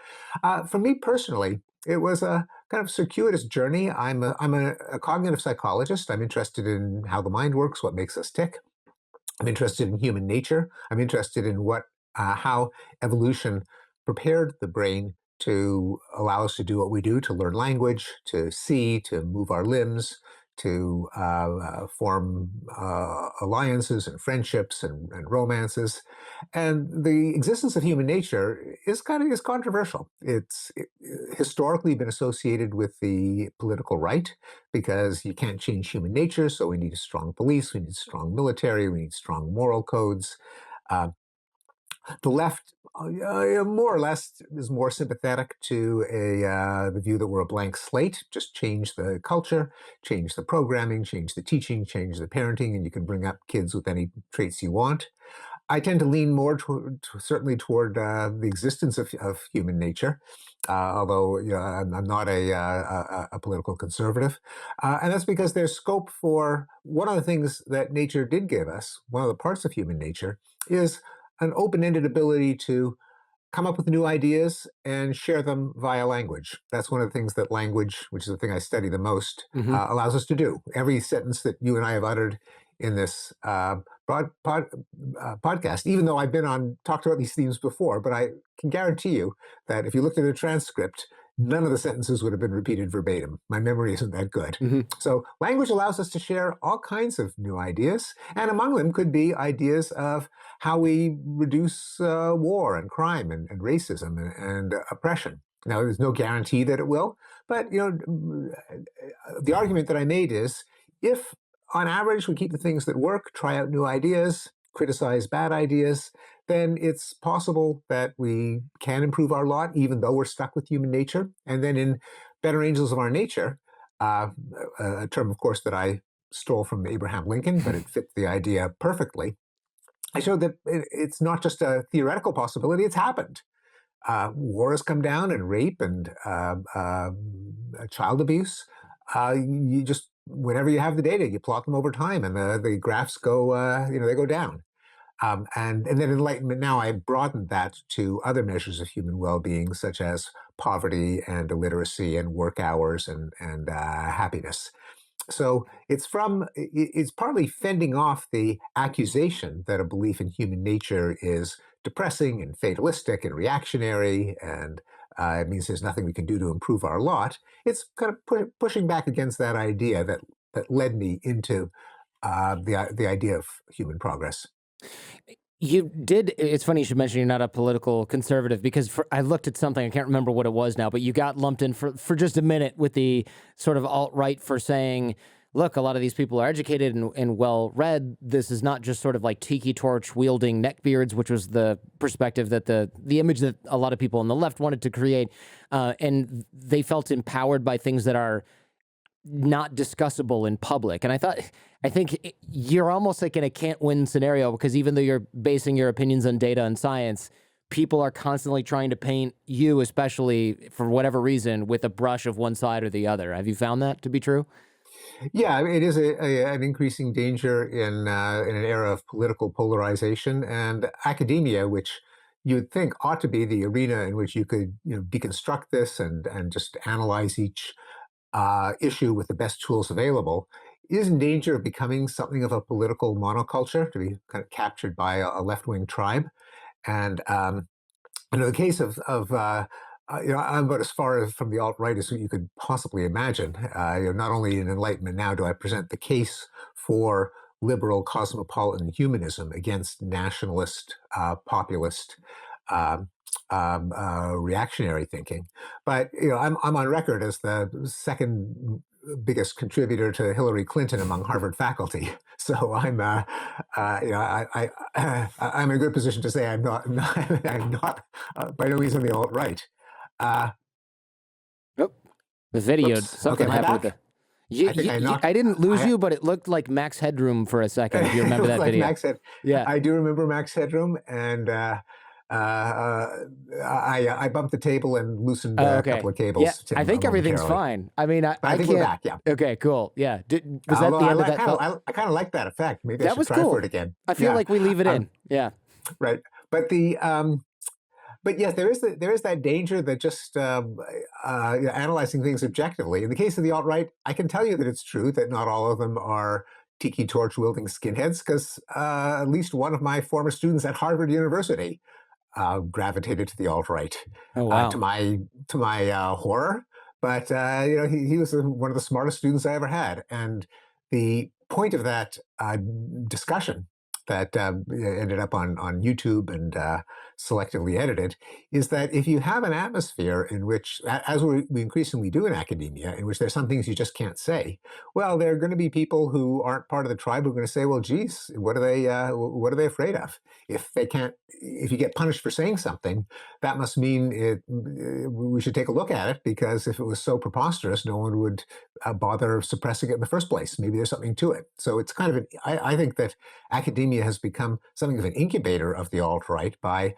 For me personally, it was kind of circuitous journey. I'm a cognitive psychologist. I'm interested in how the mind works, what makes us tick. I'm interested in human nature. I'm interested in how evolution prepared the brain to allow us to do what we do, to learn language, to see, to move our limbs, to form alliances and friendships and romances. And the existence of human nature is controversial. It's historically been associated with the political right because you can't change human nature. So we need a strong police, we need strong military, we need strong moral codes. Uh, the left, more or less, is more sympathetic to the view that we're a blank slate. Just change the culture, change the programming, change the teaching, change the parenting, and you can bring up kids with any traits you want. I tend to lean more certainly toward the existence of human nature, although I'm not a political conservative. And that's because there's scope for one of the things that nature did give us, one of the parts of human nature, is an open ended ability to come up with new ideas and share them via language. That's one of the things that language, which is the thing I study the most, Hmm. allows us to do. Every sentence that you and I have uttered in this broad podcast, even though I've been on talked about these themes before, but I can guarantee you that if you looked at a transcript, none of the sentences would have been repeated verbatim. My memory isn't that good. Hmm. So language allows us to share all kinds of new ideas, and among them could be ideas of how we reduce war and crime and racism and oppression. Now, there's no guarantee that it will, but the argument that I made is if on average we keep the things that work, try out new ideas, criticize bad ideas, then it's possible that we can improve our lot, even though we're stuck with human nature. And then in Better Angels of Our Nature, uh, a term, of course, that I stole from Abraham Lincoln, but it fit the idea perfectly. I showed that it's not just a theoretical possibility, it's happened. War has come down, and rape and child abuse. You just, whenever you have the data, you plot them over time, and the graphs go, they go down. And then Enlightenment Now, I broadened that to other measures of human well-being, such as poverty and illiteracy and work hours and happiness. So it's partly fending off the accusation that a belief in human nature is depressing and fatalistic and reactionary, and it means there's nothing we can do to improve our lot. It's kind of pushing back against that idea that led me into the idea of human progress. You did. It's funny you should mention you're not a political conservative because I looked at something, I can't remember what it was now, but you got lumped in for just a minute with the sort of alt-right for saying, look, a lot of these people are educated and well read. This is not just sort of like tiki torch wielding neckbeards, which was the perspective that the image that a lot of people on the left wanted to create. And they felt empowered by things that are not discussable in public. And I think you're almost like in a can't win scenario because even though you're basing your opinions on data and science, people are constantly trying to paint you, especially for whatever reason, with a brush of one side or the other. Have you found that to be true? Yeah, I mean, it is an increasing danger in an era of political polarization and academia, which you would think ought to be the arena in which you could deconstruct this and just analyze each issue with the best tools available, is in danger of becoming something of a political monoculture to be kind of captured by a left-wing tribe. And in the case of I'm about as far from the alt-right as you could possibly imagine. Not only in Enlightenment Now do I present the case for liberal cosmopolitan humanism against nationalist, populist, um, reactionary thinking, but I'm on record as the second biggest contributor to Hillary Clinton among Harvard faculty. So I'm in a good position to say I'm not by no means on the alt right. Uh, Oh, the video, Whoops. Okay, something am I happened with back? the. I think I knocked. I didn't lose I you, but it looked like Max Headroom for a second. If you it remember looked that like video, Max had. yeah, I do remember Max Headroom, and uh, I bumped the table and loosened oh, a okay, couple of yeah. cables I think everything's momentarily. fine. I mean, But I I think we're can't. back. Yeah. Okay, cool. Yeah, was that Although the I end of like that? I kind of like that effect. Maybe I That should was try for it cool. again. I feel Yeah. like we leave it Um, in. Yeah. right. But But yes, there is that danger that just analyzing things objectively. In the case of the alt right, I can tell you that it's true that not all of them are tiki torch wielding skinheads, because at least one of my former students at Harvard University gravitated to the alt right, Oh, uh, wow. to my horror. But he was one of the smartest students I ever had, and the point of that discussion that ended up on YouTube and selectively edited is that if you have an atmosphere in which, as we increasingly do in academia, in which there's some things you just can't say, well, there are going to be people who aren't part of the tribe who are going to say, well, geez, what are they afraid of? If they can't, if you get punished for saying something, that must mean we should take a look at it, because if it was so preposterous, no one would bother suppressing it in the first place. Maybe there's something to it. So it's kind of I think that academia has become something of an incubator of the alt-right by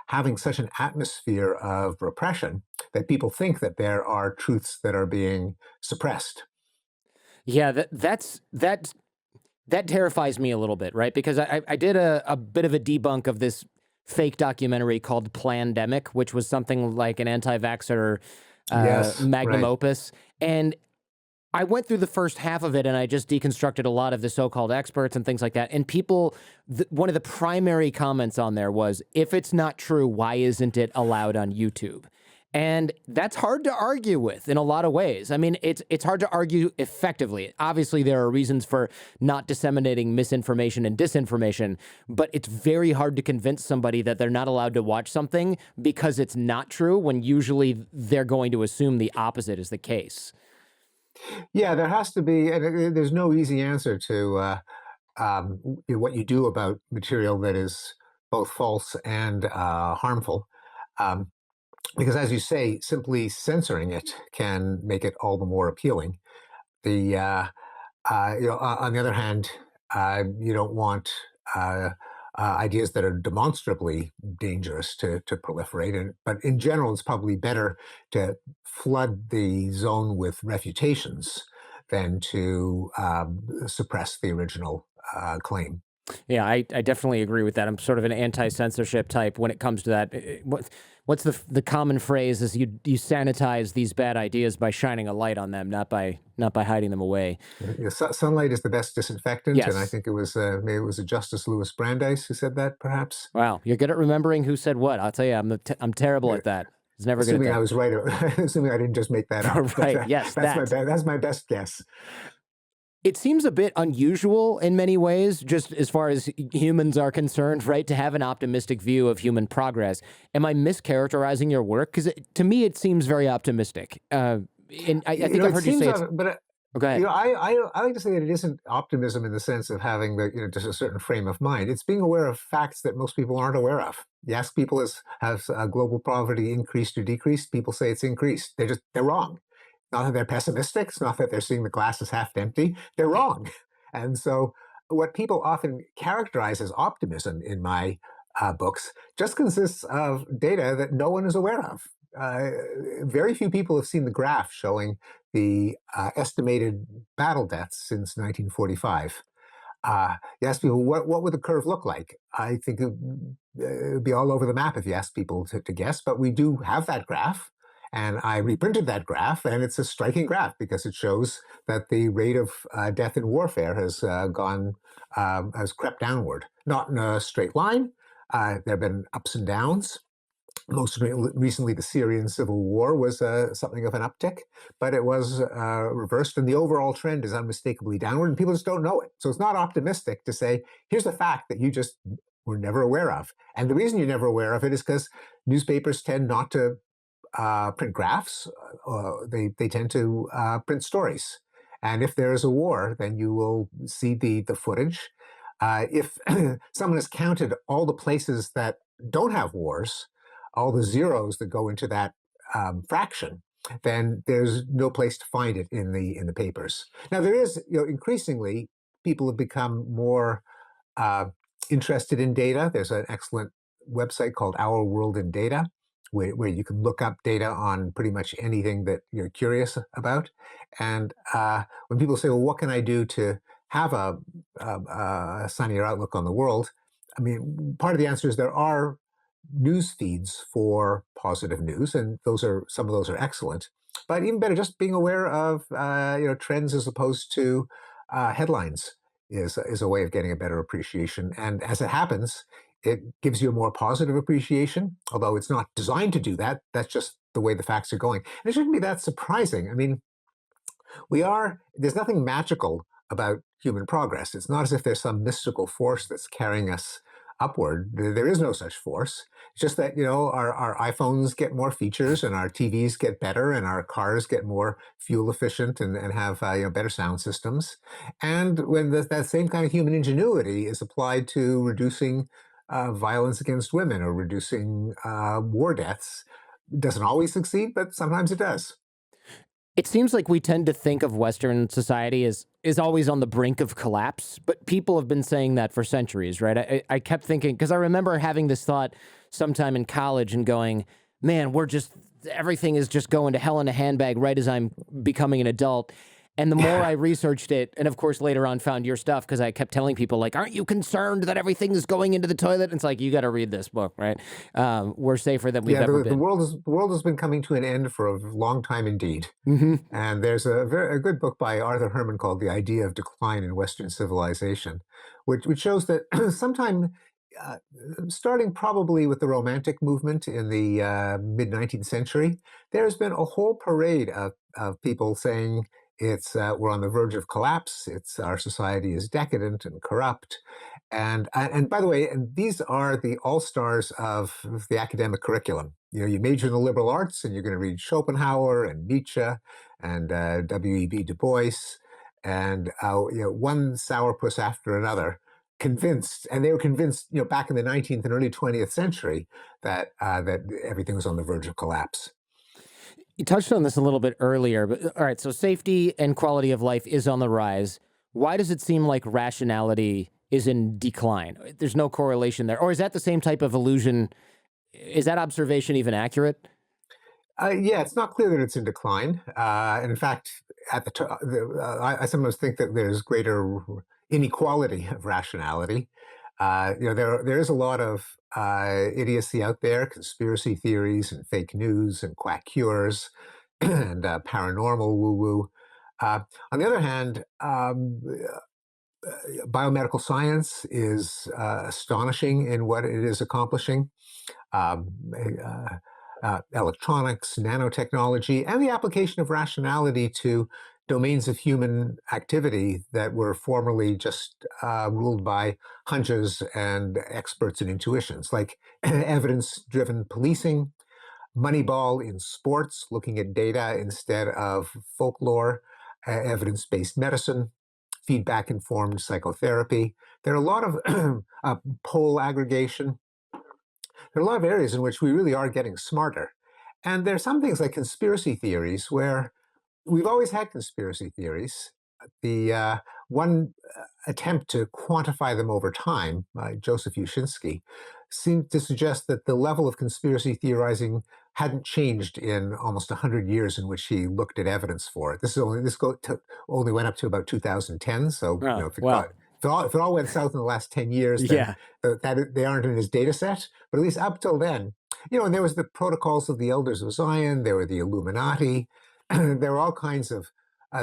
having such an atmosphere of repression that people think that there are truths that are being suppressed. Yeah, that terrifies me a little bit, right? Because I did a bit of a debunk of this fake documentary called Plandemic, which was something like an anti-vaxxer Yes, magnum right. opus. And I went through the first half of it and I just deconstructed a lot of the so-called experts and things like that. And people, one of the primary comments on there was, if it's not true, why isn't it allowed on YouTube? And that's hard to argue with in a lot of ways. I mean, it's hard to argue effectively. Obviously, there are reasons for not disseminating misinformation and disinformation, but it's very hard to convince somebody that they're not allowed to watch something because it's not true, when usually they're going to assume the opposite is the case. Yeah, there has to be, and there's no easy answer to what you do about material that is both false and harmful. Um, because, as you say, simply censoring it can make it all the more appealing. The on the other hand, you don't want ideas that are demonstrably dangerous to proliferate. But in general, it's probably better to flood the zone with refutations than to suppress the original claim. Yeah, I definitely agree with that. I'm sort of an anti-censorship type when it comes to that. What's the common phrase is you sanitize these bad ideas by shining a light on them, not by hiding them away. Yeah, sunlight is the best disinfectant, and I Yes. think maybe it was a Justice Louis Brandeis who said that, perhaps. Wow, you're good at remembering who said what. I'll tell you, I'm terrible Yeah, at that. I was never good at assuming I that. was right, assuming I didn't just make that up, but Right. Yes, that. that's my best guess. It seems a bit unusual in many ways, just as far as humans are concerned, right? To have an optimistic view of human progress. Am I mischaracterizing your work? Because to me, it seems very optimistic. And I think I've It heard you seems, say it's. but Oh, go ahead. I like to say that it isn't optimism in the sense of having just a certain frame of mind. It's being aware of facts that most people aren't aware of. You ask people, has global poverty increased or decreased? People say it's increased. They're wrong. Not that they're pessimistic. It's not that they're seeing the glass as half empty. They're wrong. And so, what people often characterize as optimism in my books just consists of data that no one is aware of. Uh, Very few people have seen the graph showing the estimated battle deaths since 1945. You ask people, what would the curve look like? I think it would be all over the map if you ask people to guess, but we do have that graph. And I reprinted that graph, and it's a striking graph because it shows that the rate of death in warfare has crept downward, not in a straight line. There have been ups and downs. Most recently, the Syrian civil war was something of an uptick, but it was reversed, and the overall trend is unmistakably downward, and people just don't know it. So it's not optimistic to say, here's a fact that you just were never aware of. And the reason you're never aware of it is because newspapers tend not to print graphs. They tend to print stories. And if there is a war, then you will see the footage. If someone has counted all the places that don't have wars, all the zeros that go into that fraction, then there's no place to find it in the papers. Now there is, increasingly people have become more uh, interested in data. There's an excellent website called Our World in Data, where you can look up data on pretty much anything that you're curious about. And when people say, well, what can I do to have a sunnier outlook on the world? I mean, part of the answer is there are news feeds for positive news, and some of those are excellent. But even better, just being aware of trends as opposed to headlines is a way of getting a better appreciation. And as it happens, it gives you a more positive appreciation, although it's not designed to do that. That's just the way the facts are going. And it shouldn't be that surprising. I mean, there's nothing magical about human progress. It's not as if there's some mystical force that's carrying us upward. There is no such force. It's just that, our iPhones get more features and our TVs get better and our cars get more fuel efficient and have, better sound systems. And when that same kind of human ingenuity is applied to reducing violence against women or reducing war deaths, it doesn't always succeed, but sometimes it does. It seems like we tend to think of Western society as is always on the brink of collapse, but people have been saying that for centuries, right? I kept thinking because I remember having this thought sometime in college and going, "Man, we're just everything is just going to hell in a handbag." Right as I'm becoming an adult, and the more I researched it, and of course later on found your stuff because I kept telling people like, "Aren't you concerned that everything is going into the toilet?" And it's like you got to read this book, right? We're safer than we've Yeah, ever the been. world has been coming to an end for a long time indeed. Hmm. And there's a good book by Arthur Herman called "The Idea of Decline in Western Civilization," which shows that sometime uh, starting probably with the Romantic movement in the mid 19th century, there's been a whole parade of people saying we're on the verge of collapse. It's our society is decadent and corrupt, and by the way, and these are the all stars of the academic curriculum. You major in the liberal arts, and you're going to read Schopenhauer and Nietzsche and W.E.B. Du Bois, and one sourpuss after another, convinced, and they were convinced, back in the 19th and early 20th century that everything was on the verge of collapse. You touched on this a little bit earlier, but all right, so safety and quality of life is on the rise. Why does it seem like rationality is in decline? There's no correlation there. Or is that the same type of illusion? Is that observation even accurate? Yeah, it's not clear that it's in decline. And in fact, I sometimes think that there's greater inequality of rationality. There is a lot of idiocy out there, conspiracy theories and fake news and quack cures and paranormal woo-woo. Uh, on the other hand, biomedical science is astonishing in what it is accomplishing. um, Electronics, nanotechnology, and the application of rationality to domains of human activity that were formerly just ruled by hunches and experts and intuitions, like evidence driven policing, Moneyball in sports, looking at data instead of folklore, evidence based medicine, feedback informed psychotherapy. There are a lot of poll aggregation. There are a lot of areas in which we really are getting smarter. And there are some things like conspiracy theories where we've always had conspiracy theories. The one attempt to quantify them over time by Joseph Ushinsky seemed to suggest that the level of conspiracy theorizing hadn't changed in almost 100 years in which he looked at evidence for it. Only went up to about 2010. So, Oh, if it got well, if it all went south in the last 10 years, then yeah. they aren't in his data set. But at least up till then, and there was the protocols of the elders of Zion, there were the Illuminati, there were all kinds of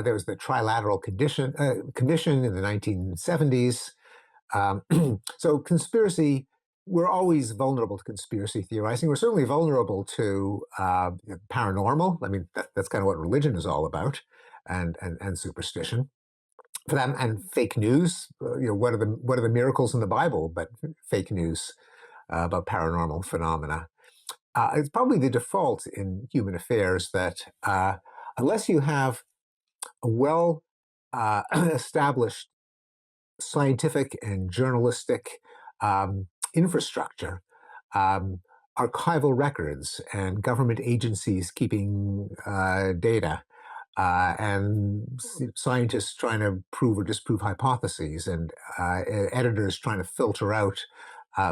there was the Trilateral Commission in the 1970s. Um, so we're always vulnerable to conspiracy theorizing. We're certainly vulnerable to paranormal. I mean, that's kind of what religion is all about, and superstition. For that, and fake news. What are the miracles in the Bible, but fake news about paranormal phenomena? It's probably the default in human affairs that unless you have a well established scientific and journalistic infrastructure, um, archival records, and government agencies keeping data, and scientists trying to prove or disprove hypotheses, and editors trying to filter out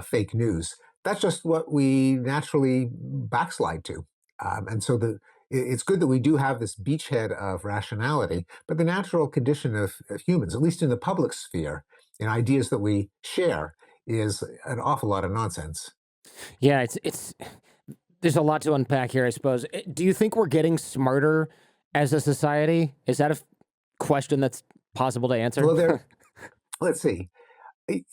fake news. That's just what we naturally backslide to. And so it's good that we do have this beachhead of rationality, but the natural condition of humans, at least in the public sphere, in ideas that we share, is an awful lot of nonsense. Yeah, it's there's a lot to unpack here, I suppose. Do you think we're getting smarter as a society? Is that a question that's possible to answer? Well, let's see.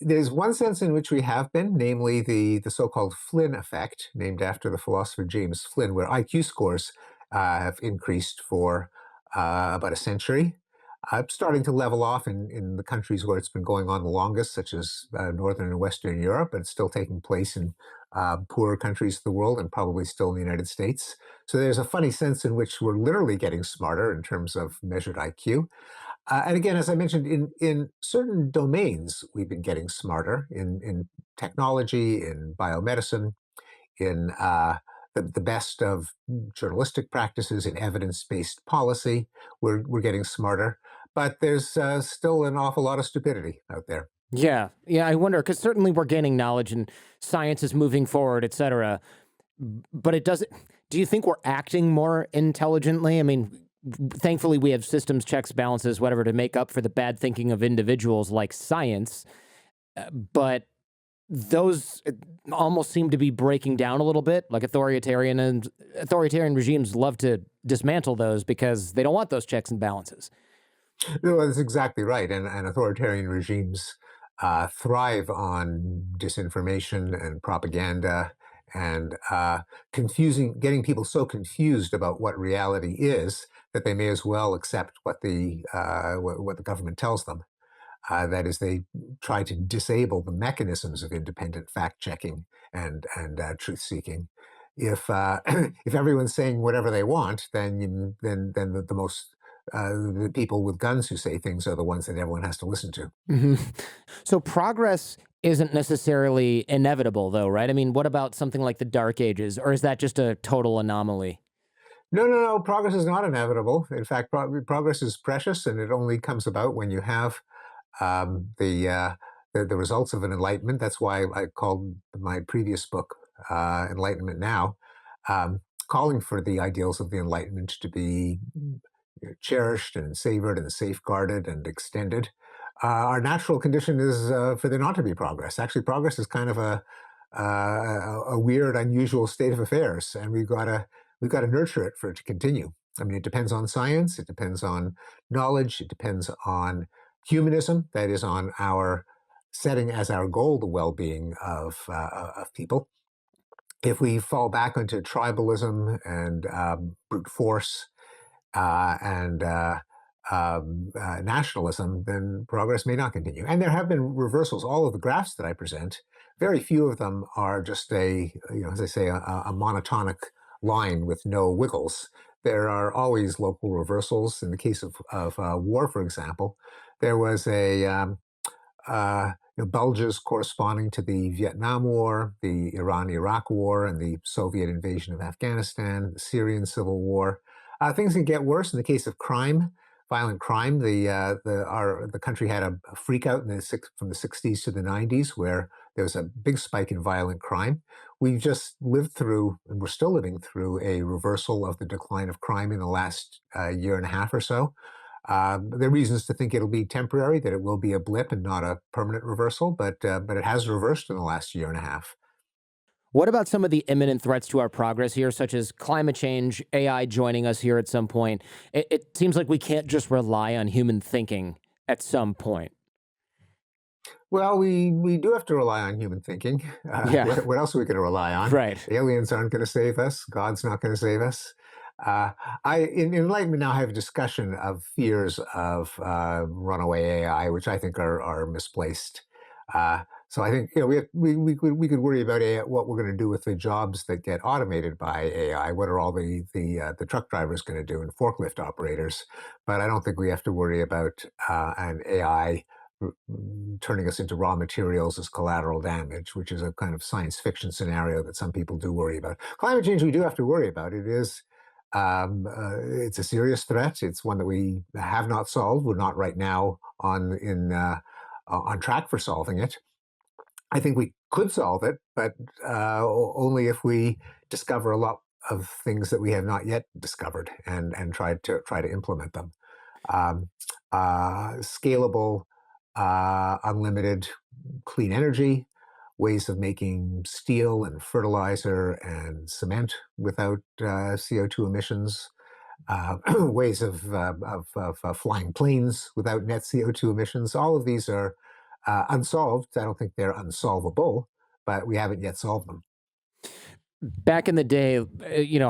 There's one sense in which we have been, namely the so-called Flynn effect, named after the philosopher James Flynn, where IQ scores have increased for about a century, starting to level off in the countries where it's been going on the longest, such as Northern and Western Europe, but it's still taking place in poorer countries of the world and probably still in the United States. So there's a funny sense in which we're literally getting smarter in terms of measured IQ. And again, as I mentioned, in certain domains, we've been getting smarter in technology, in biomedicine, in the best of journalistic practices, in evidence-based policy. We're getting smarter, but there's still an awful lot of stupidity out there. Yeah, yeah, I wonder because certainly we're gaining knowledge and science is moving forward, etc. But it doesn't. Do you think we're acting more intelligently? I mean, thankfully we have systems, checks, balances, whatever, to make up for the bad thinking of individuals like science. But those almost seem to be breaking down a little bit. Like authoritarian regimes love to dismantle those because they don't want those checks and balances. No, that's exactly right. And authoritarian regimes thrive on disinformation and propaganda and getting people so confused about what reality is that they may as well accept what the government tells them. That is, they try to disable the mechanisms of independent fact checking and truth seeking. If if everyone's saying whatever they want, then the people with guns who say things are the ones that everyone has to listen to. Mhm. So progress isn't necessarily inevitable, though, right? I mean, what about something like the Dark Ages, or is that just a total anomaly? No, no, no. Progress is not inevitable. In fact, progress is precious, and it only comes about when you have um, the, uh, the results of an enlightenment. That's why I called my previous book "Enlightenment Now," calling for the ideals of the Enlightenment to be cherished and savored and safeguarded and extended. Our natural condition is for there not to be progress. Actually, progress is kind of a weird, unusual state of affairs, and we've got to nurture it for it to continue. I mean, it depends on science, it depends on knowledge, it depends on humanism, that is, on our setting as our goal the well-being of people. If we fall back into tribalism and brute force and nationalism, then progress may not continue. And there have been reversals. All of the graphs that I present, very few of them are just as I say, a monotonic line with no wiggles. There are always local reversals. In the case of war, for example, there was bulges corresponding to the Vietnam War, the Iran-Iraq War, and the Soviet invasion of Afghanistan, the Syrian civil war. Things can get worse in the case of crime, violent crime. The country had a freak out from the 60s to the 90s where there was a big spike in violent crime. We've just lived through, and we're still living through, a reversal of the decline of crime in the last year and a half or so. There are reasons to think it'll be temporary, that it will be a blip and not a permanent reversal, but it has reversed in the last year and a half. What about some of the imminent threats to our progress here, such as climate change, AI joining us here at some point? It seems like we can't just rely on human thinking at some point. Well, we do have to rely on human thinking. Yeah, What else are we going to rely on? right. Aliens aren't going to save us. God's not going to save us. In Enlightenment Now, I have a discussion of fears of runaway AI, which I think are misplaced. So I think we could worry about AI, what we're going to do with the jobs that get automated by AI. What are all the truck drivers going to do and forklift operators? But I don't think we have to worry about an AI turning us into raw materials as collateral damage, which is a kind of science fiction scenario that some people do worry about. Climate change, we do have to worry about. It's a serious threat. It's one that we have not solved. We're not right now on track for solving it. I think we could solve it, but only if we discover a lot of things that we have not yet discovered and try to implement them. Um, Scalable, unlimited clean energy, ways of making steel and fertilizer and cement without CO2 emissions, ways of flying planes without net CO2 emissions. All of these are unsolved. I don't think they're unsolvable, but we haven't yet solved them. Back in the day,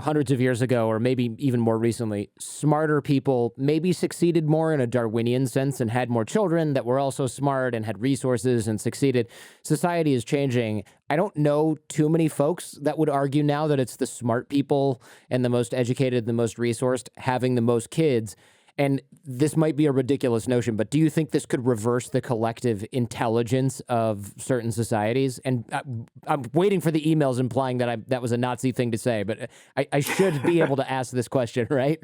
hundreds of years ago, or maybe even more recently, smarter people maybe succeeded more in a Darwinian sense and had more children that were also smart and had resources and succeeded. Society is changing. I don't know too many folks that would argue now that it's the smart people and the most educated, the most resourced, having the most kids. And this might be a ridiculous notion, but do you think this could reverse the collective intelligence of certain societies? And I'm waiting for the emails implying that that was a Nazi thing to say, but I should be able to ask this question, right?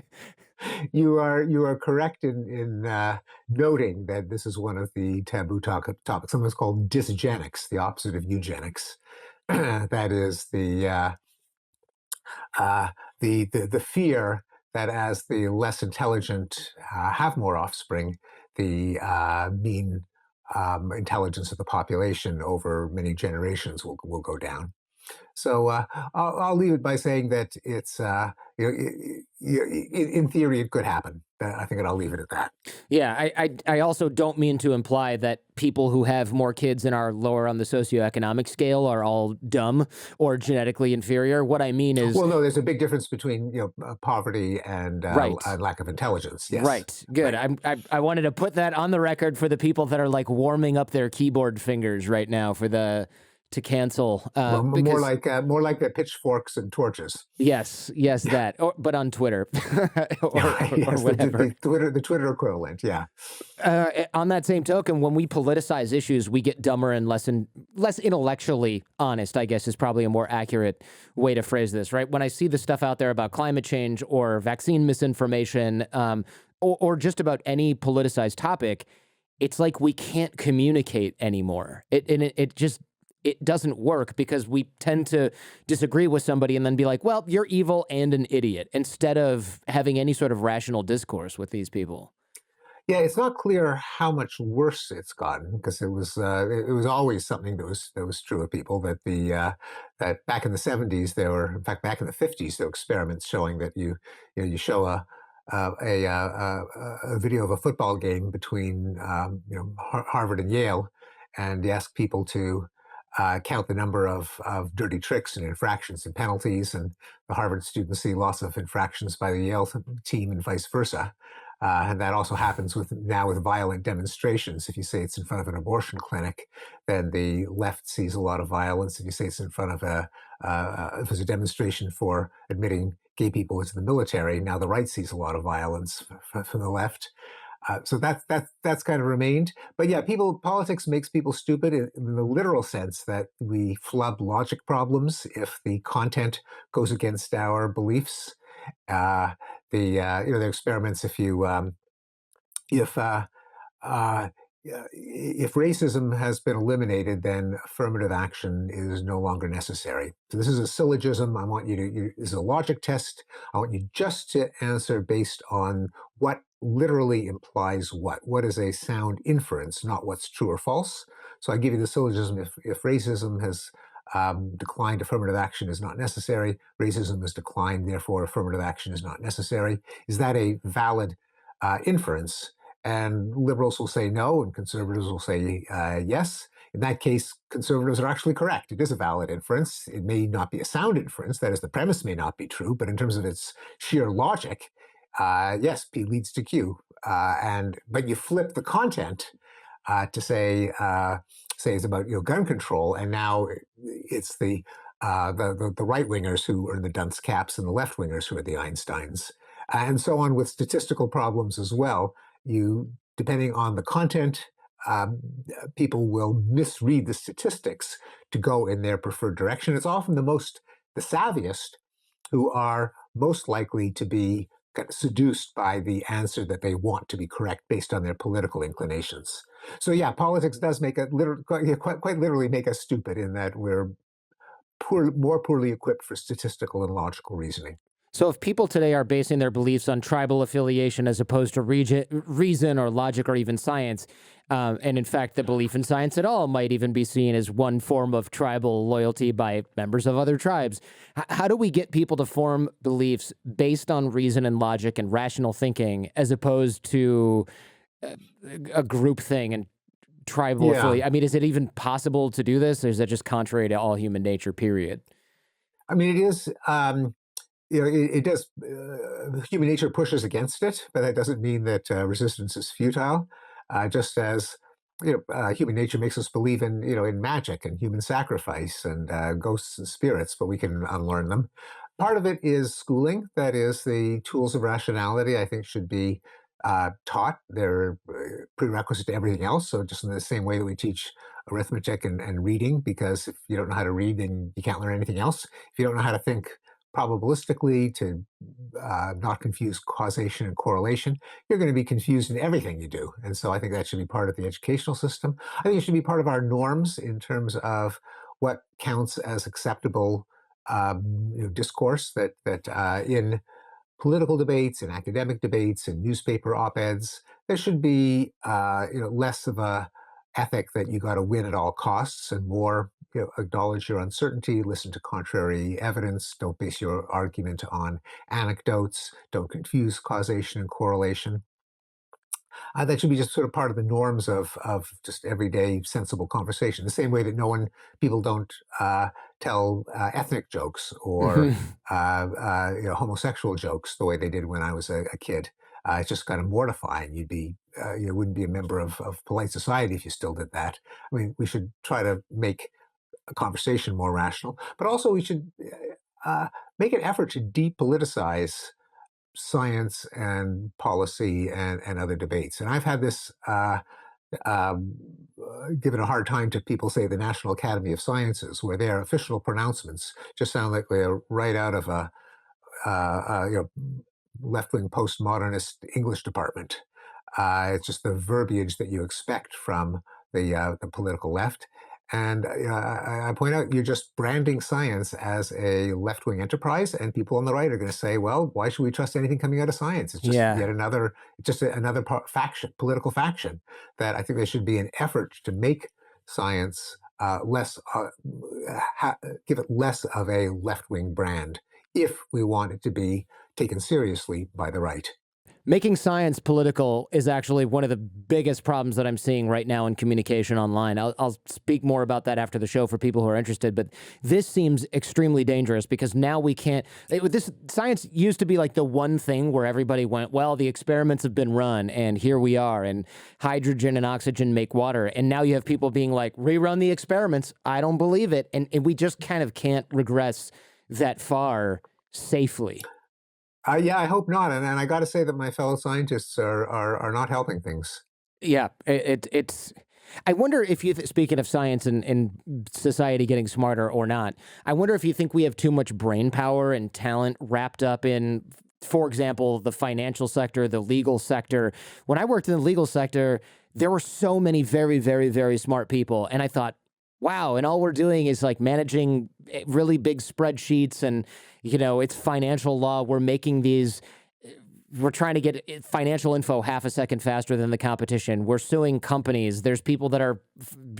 You are correct in noting that this is one of the taboo topics. Sometimes called dysgenics, the opposite of eugenics. That is uh, the fear that as the less intelligent have more offspring, the mean intelligence of the population over many generations will go down. So I'll leave it by saying that it's in theory it could happen. I think I'll leave it at that. Yeah, I also don't mean to imply that people who have more kids and are lower on the socioeconomic scale are all dumb or genetically inferior. What I mean is, Well, no, there's a big difference between poverty right, and lack of intelligence. Yes, right, good. right. I wanted to put that on the record for the people that are like warming up their keyboard fingers right now for the to cancel Well, because more like the pitchforks and torches. yes, yes, that, but on Twitter or Yes, whatever. the Twitter equivalent. Yeah. On that same token, when we politicize issues, we get dumber and less intellectually honest, I guess is probably a more accurate way to phrase this, right? When I see the stuff out there about climate change or vaccine misinformation, or just about any politicized topic, it's like we can't communicate anymore. It just it doesn't work because we tend to disagree with somebody and then be like, well, you're evil and an idiot, instead of having any sort of rational discourse with these people. Yeah, it's not clear how much worse it's gotten because it was always something that was true of people that back in the 70s there were, in fact back in the 50s there were experiments showing that you show a video of a football game between Harvard and Yale, and you ask people to count the number of dirty tricks and infractions and penalties, and the Harvard students see lots of infractions by the Yale team and vice versa. And that also happens with violent demonstrations. If you say it's in front of an abortion clinic, then the left sees a lot of violence. If you say it's in front of if it's a demonstration for admitting gay people into the military, now the right sees a lot of violence from the left. So that's kind of remained. But yeah, politics makes people stupid in the literal sense that we flub logic problems if the content goes against our beliefs. Uh, the experiments if uh, yeah, if racism has been eliminated, then affirmative action is no longer necessary. So this is a syllogism. I want this is a logic test. I want you just to answer based on what literally implies what. What is a sound inference, not what's true or false. So I give you the syllogism. If racism has declined, affirmative action is not necessary. Racism has declined, therefore affirmative action is not necessary. Is that a valid inference? And liberals will say no, and conservatives will say yes. In that case, conservatives are actually correct. It is a valid inference. It may not be a sound inference, that is, the premise may not be true, but in terms of its sheer logic, yes, P leads to Q. But you flip the content to say it's about gun control, and now it's the right wingers who are the dunce caps and the left wingers who are the Einsteins, and so on with statistical problems as well. Depending on the content, um, people will misread the statistics to go in their preferred direction. It's often the savviest who are most likely to be kind of seduced by the answer that they want to be correct based on their political inclinations. So yeah, politics does quite literally make us stupid in that we're more poorly equipped for statistical and logical reasoning. So if people today are basing their beliefs on tribal affiliation as opposed to reason or logic or even science, and in fact, the belief in science at all might even be seen as one form of tribal loyalty by members of other tribes, how do we get people to form beliefs based on reason and logic and rational thinking as opposed to uh, a group thing and tribal Yeah. affiliate? I mean, is it even possible to do this, or is that just contrary to all human nature, period? I mean, it is. It does. Human nature pushes against it, but that doesn't mean that resistance is futile. Just as human nature makes us believe in in magic and human sacrifice and ghosts and spirits, but we can unlearn them. Part of it is schooling. That is, the tools of rationality, I think, should be taught. They're prerequisite to everything else. So just in the same way that we teach arithmetic and reading, because if you don't know how to read, then you can't learn anything else. If you don't know how to think probabilistically, to not confuse causation and correlation, you're going to be confused in everything you do. And so I think that should be part of the educational system. I think it should be part of our norms in terms of what counts as acceptable discourse, that in political debates and academic debates and newspaper op-eds, there should be less of a ethic that you got to win at all costs, and more acknowledge your uncertainty, listen to contrary evidence, don't base your argument on anecdotes, don't confuse causation and correlation. That should be just sort of part of the norms of just everyday sensible conversation. The same way that people don't tell ethnic jokes or Mhm. homosexual jokes the way they did when I was a kid. It's just kind of mortifying. You wouldn't be a member of polite society if you still did that. I mean, we should try to make a conversation more rational, but also we should uh, make an effort to depoliticize science and policy and other debates. And I've had this um, given a hard time to people, say the National Academy of Sciences, where their official pronouncements just sound like they're right out of a left-wing postmodernist English department. It's just the verbiage that you expect from the political left. And I point out, you're just branding science as a left-wing enterprise, and people on the right are going to say, "Well, why should we trust anything coming out of science? It's just Yeah. yet another, faction, political faction." That I think there should be an effort to make science less, give it less of a left-wing brand, if we want it to be taken seriously by the right. Making science political is actually one of the biggest problems that I'm seeing right now in communication online. I'll speak more about that after the show for people who are interested, but this seems extremely dangerous because now we can't. This science used to be like the one thing where everybody went, well, the experiments have been run and here we are, and hydrogen and oxygen make water. And now you have people being like, rerun the experiments. I don't believe it. And we just kind of can't regress that far safely. Yeah, I hope not. And I got to say that my fellow scientists are not helping things. Yeah, it's. I wonder if speaking of science and society getting smarter or not, I wonder if you think we have too much brain power and talent wrapped up in, for example, the financial sector, the legal sector. When I worked in the legal sector, there were so many very, very, very smart people, and I thought, wow, and all we're doing is like managing really big spreadsheets, and it's financial law. We're trying to get financial info half a second faster than the competition. We're suing companies. There's people that are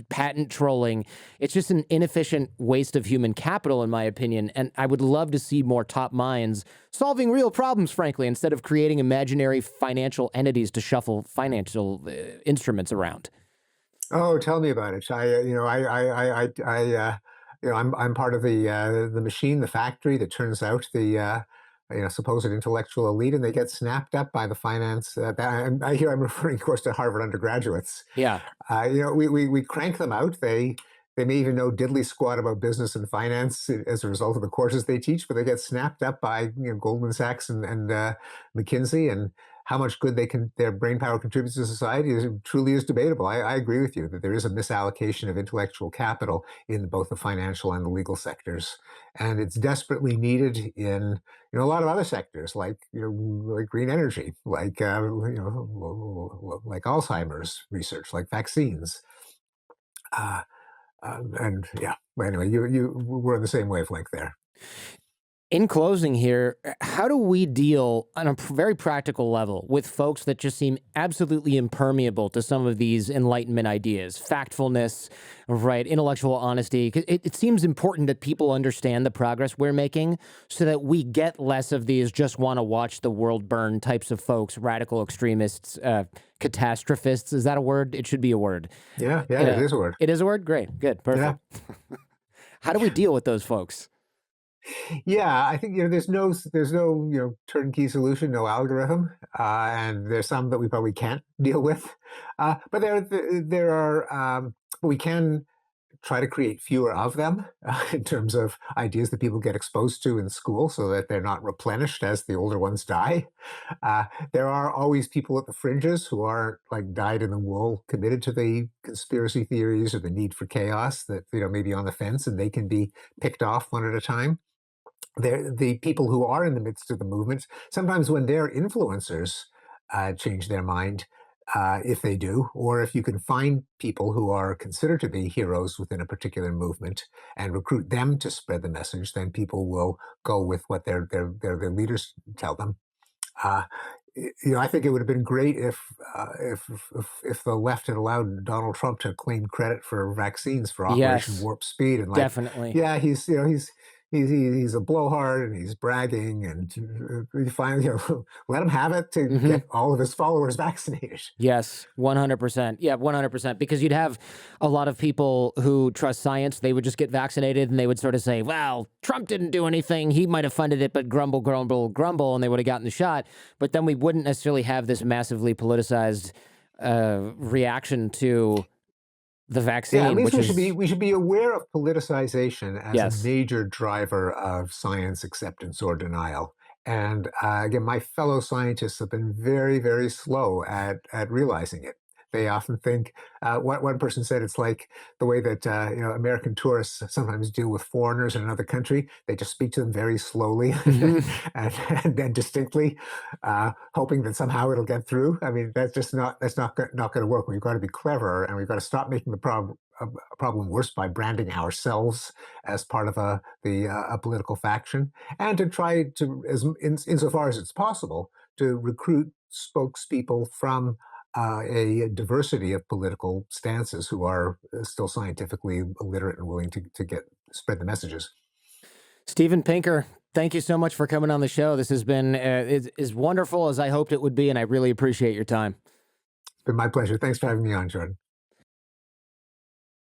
patent trolling. It's just an inefficient waste of human capital, in my opinion. And I would love to see more top minds solving real problems, frankly, instead of creating imaginary financial entities to shuffle financial instruments around. Oh, tell me about it. I'm part of the machine, the factory that turns out the supposed intellectual elite, and they get snapped up by the finance. I hear I'm referring, of course, to Harvard undergraduates. Yeah. We crank them out. They may even know diddly squat about business and finance as a result of the courses they teach, but they get snapped up by Goldman Sachs and McKinsey, and how much good their brain power contributes to society truly is debatable. I agree with you that there is a misallocation of intellectual capital in both the financial and the legal sectors, and it's desperately needed in a lot of other sectors, like like green energy, like Alzheimer's research, like vaccines. And yeah, but anyway, we're on the same wavelength there. In closing here, how do we deal on a very practical level with folks that just seem absolutely impermeable to some of these Enlightenment ideas, factfulness, right, intellectual honesty? 'Cause it seems important that people understand the progress we're making so that we get less of these just want to watch the world burn types of folks, radical extremists, catastrophists. Is that a word? It should be a word. Yeah, yeah, it is a word. It is a word? Great, good, Yeah. perfect. How do we deal with those folks? Yeah, I think, there's no, turnkey solution, no algorithm, and there's some that we probably can't deal with. But there are, we can try to create fewer of them in terms of ideas that people get exposed to in school so that they're not replenished as the older ones die. Uh, there are always people at the fringes who aren't like dyed in the wool committed to the conspiracy theories or the need for chaos that, maybe on the fence, and they can be picked off one at a time. The people who are in the midst of the movement, sometimes when their influencers change their mind, if they do, or if you can find people who are considered to be heroes within a particular movement and recruit them to spread the message, then people will go with what their leaders tell them. Uh, I think it would have been great if the left had allowed Donald Trump to claim credit for vaccines for Operation Yes, Warp Speed, and like, definitely. yeah, he's a blowhard and he's bragging, and we finally, let him have it to Mhm. get all of his followers vaccinated. Yes, 100%. Yeah, 100%. Because you'd have a lot of people who trust science. They would just get vaccinated and they would sort of say, well, Trump didn't do anything. He might have funded it, but grumble, grumble, grumble. And they would have gotten the shot. But then we wouldn't necessarily have this massively politicized reaction to the Yeah, at vaccine, least which we should be is, we should be aware of politicization as a yes. major driver of science acceptance or denial. And again, my fellow scientists have been very, very slow at realizing it. They often think, one person said, it's like the way that American tourists sometimes deal with foreigners in another country. They just speak to them very slowly Mhm. and then distinctly, hoping that somehow it'll get through. I mean, that's not going to work. We've got to be clever, and we've got to stop making the problem worse by branding ourselves as part of a political faction, and to try to, insofar as it's possible, to recruit spokespeople from a diversity of political stances who are still scientifically literate and willing to get spread the messages. Steven Pinker, thank you so much for coming on the show. This has been as wonderful as I hoped it would be. And I really appreciate your time. It's been my pleasure. Thanks for having me on, Jordan.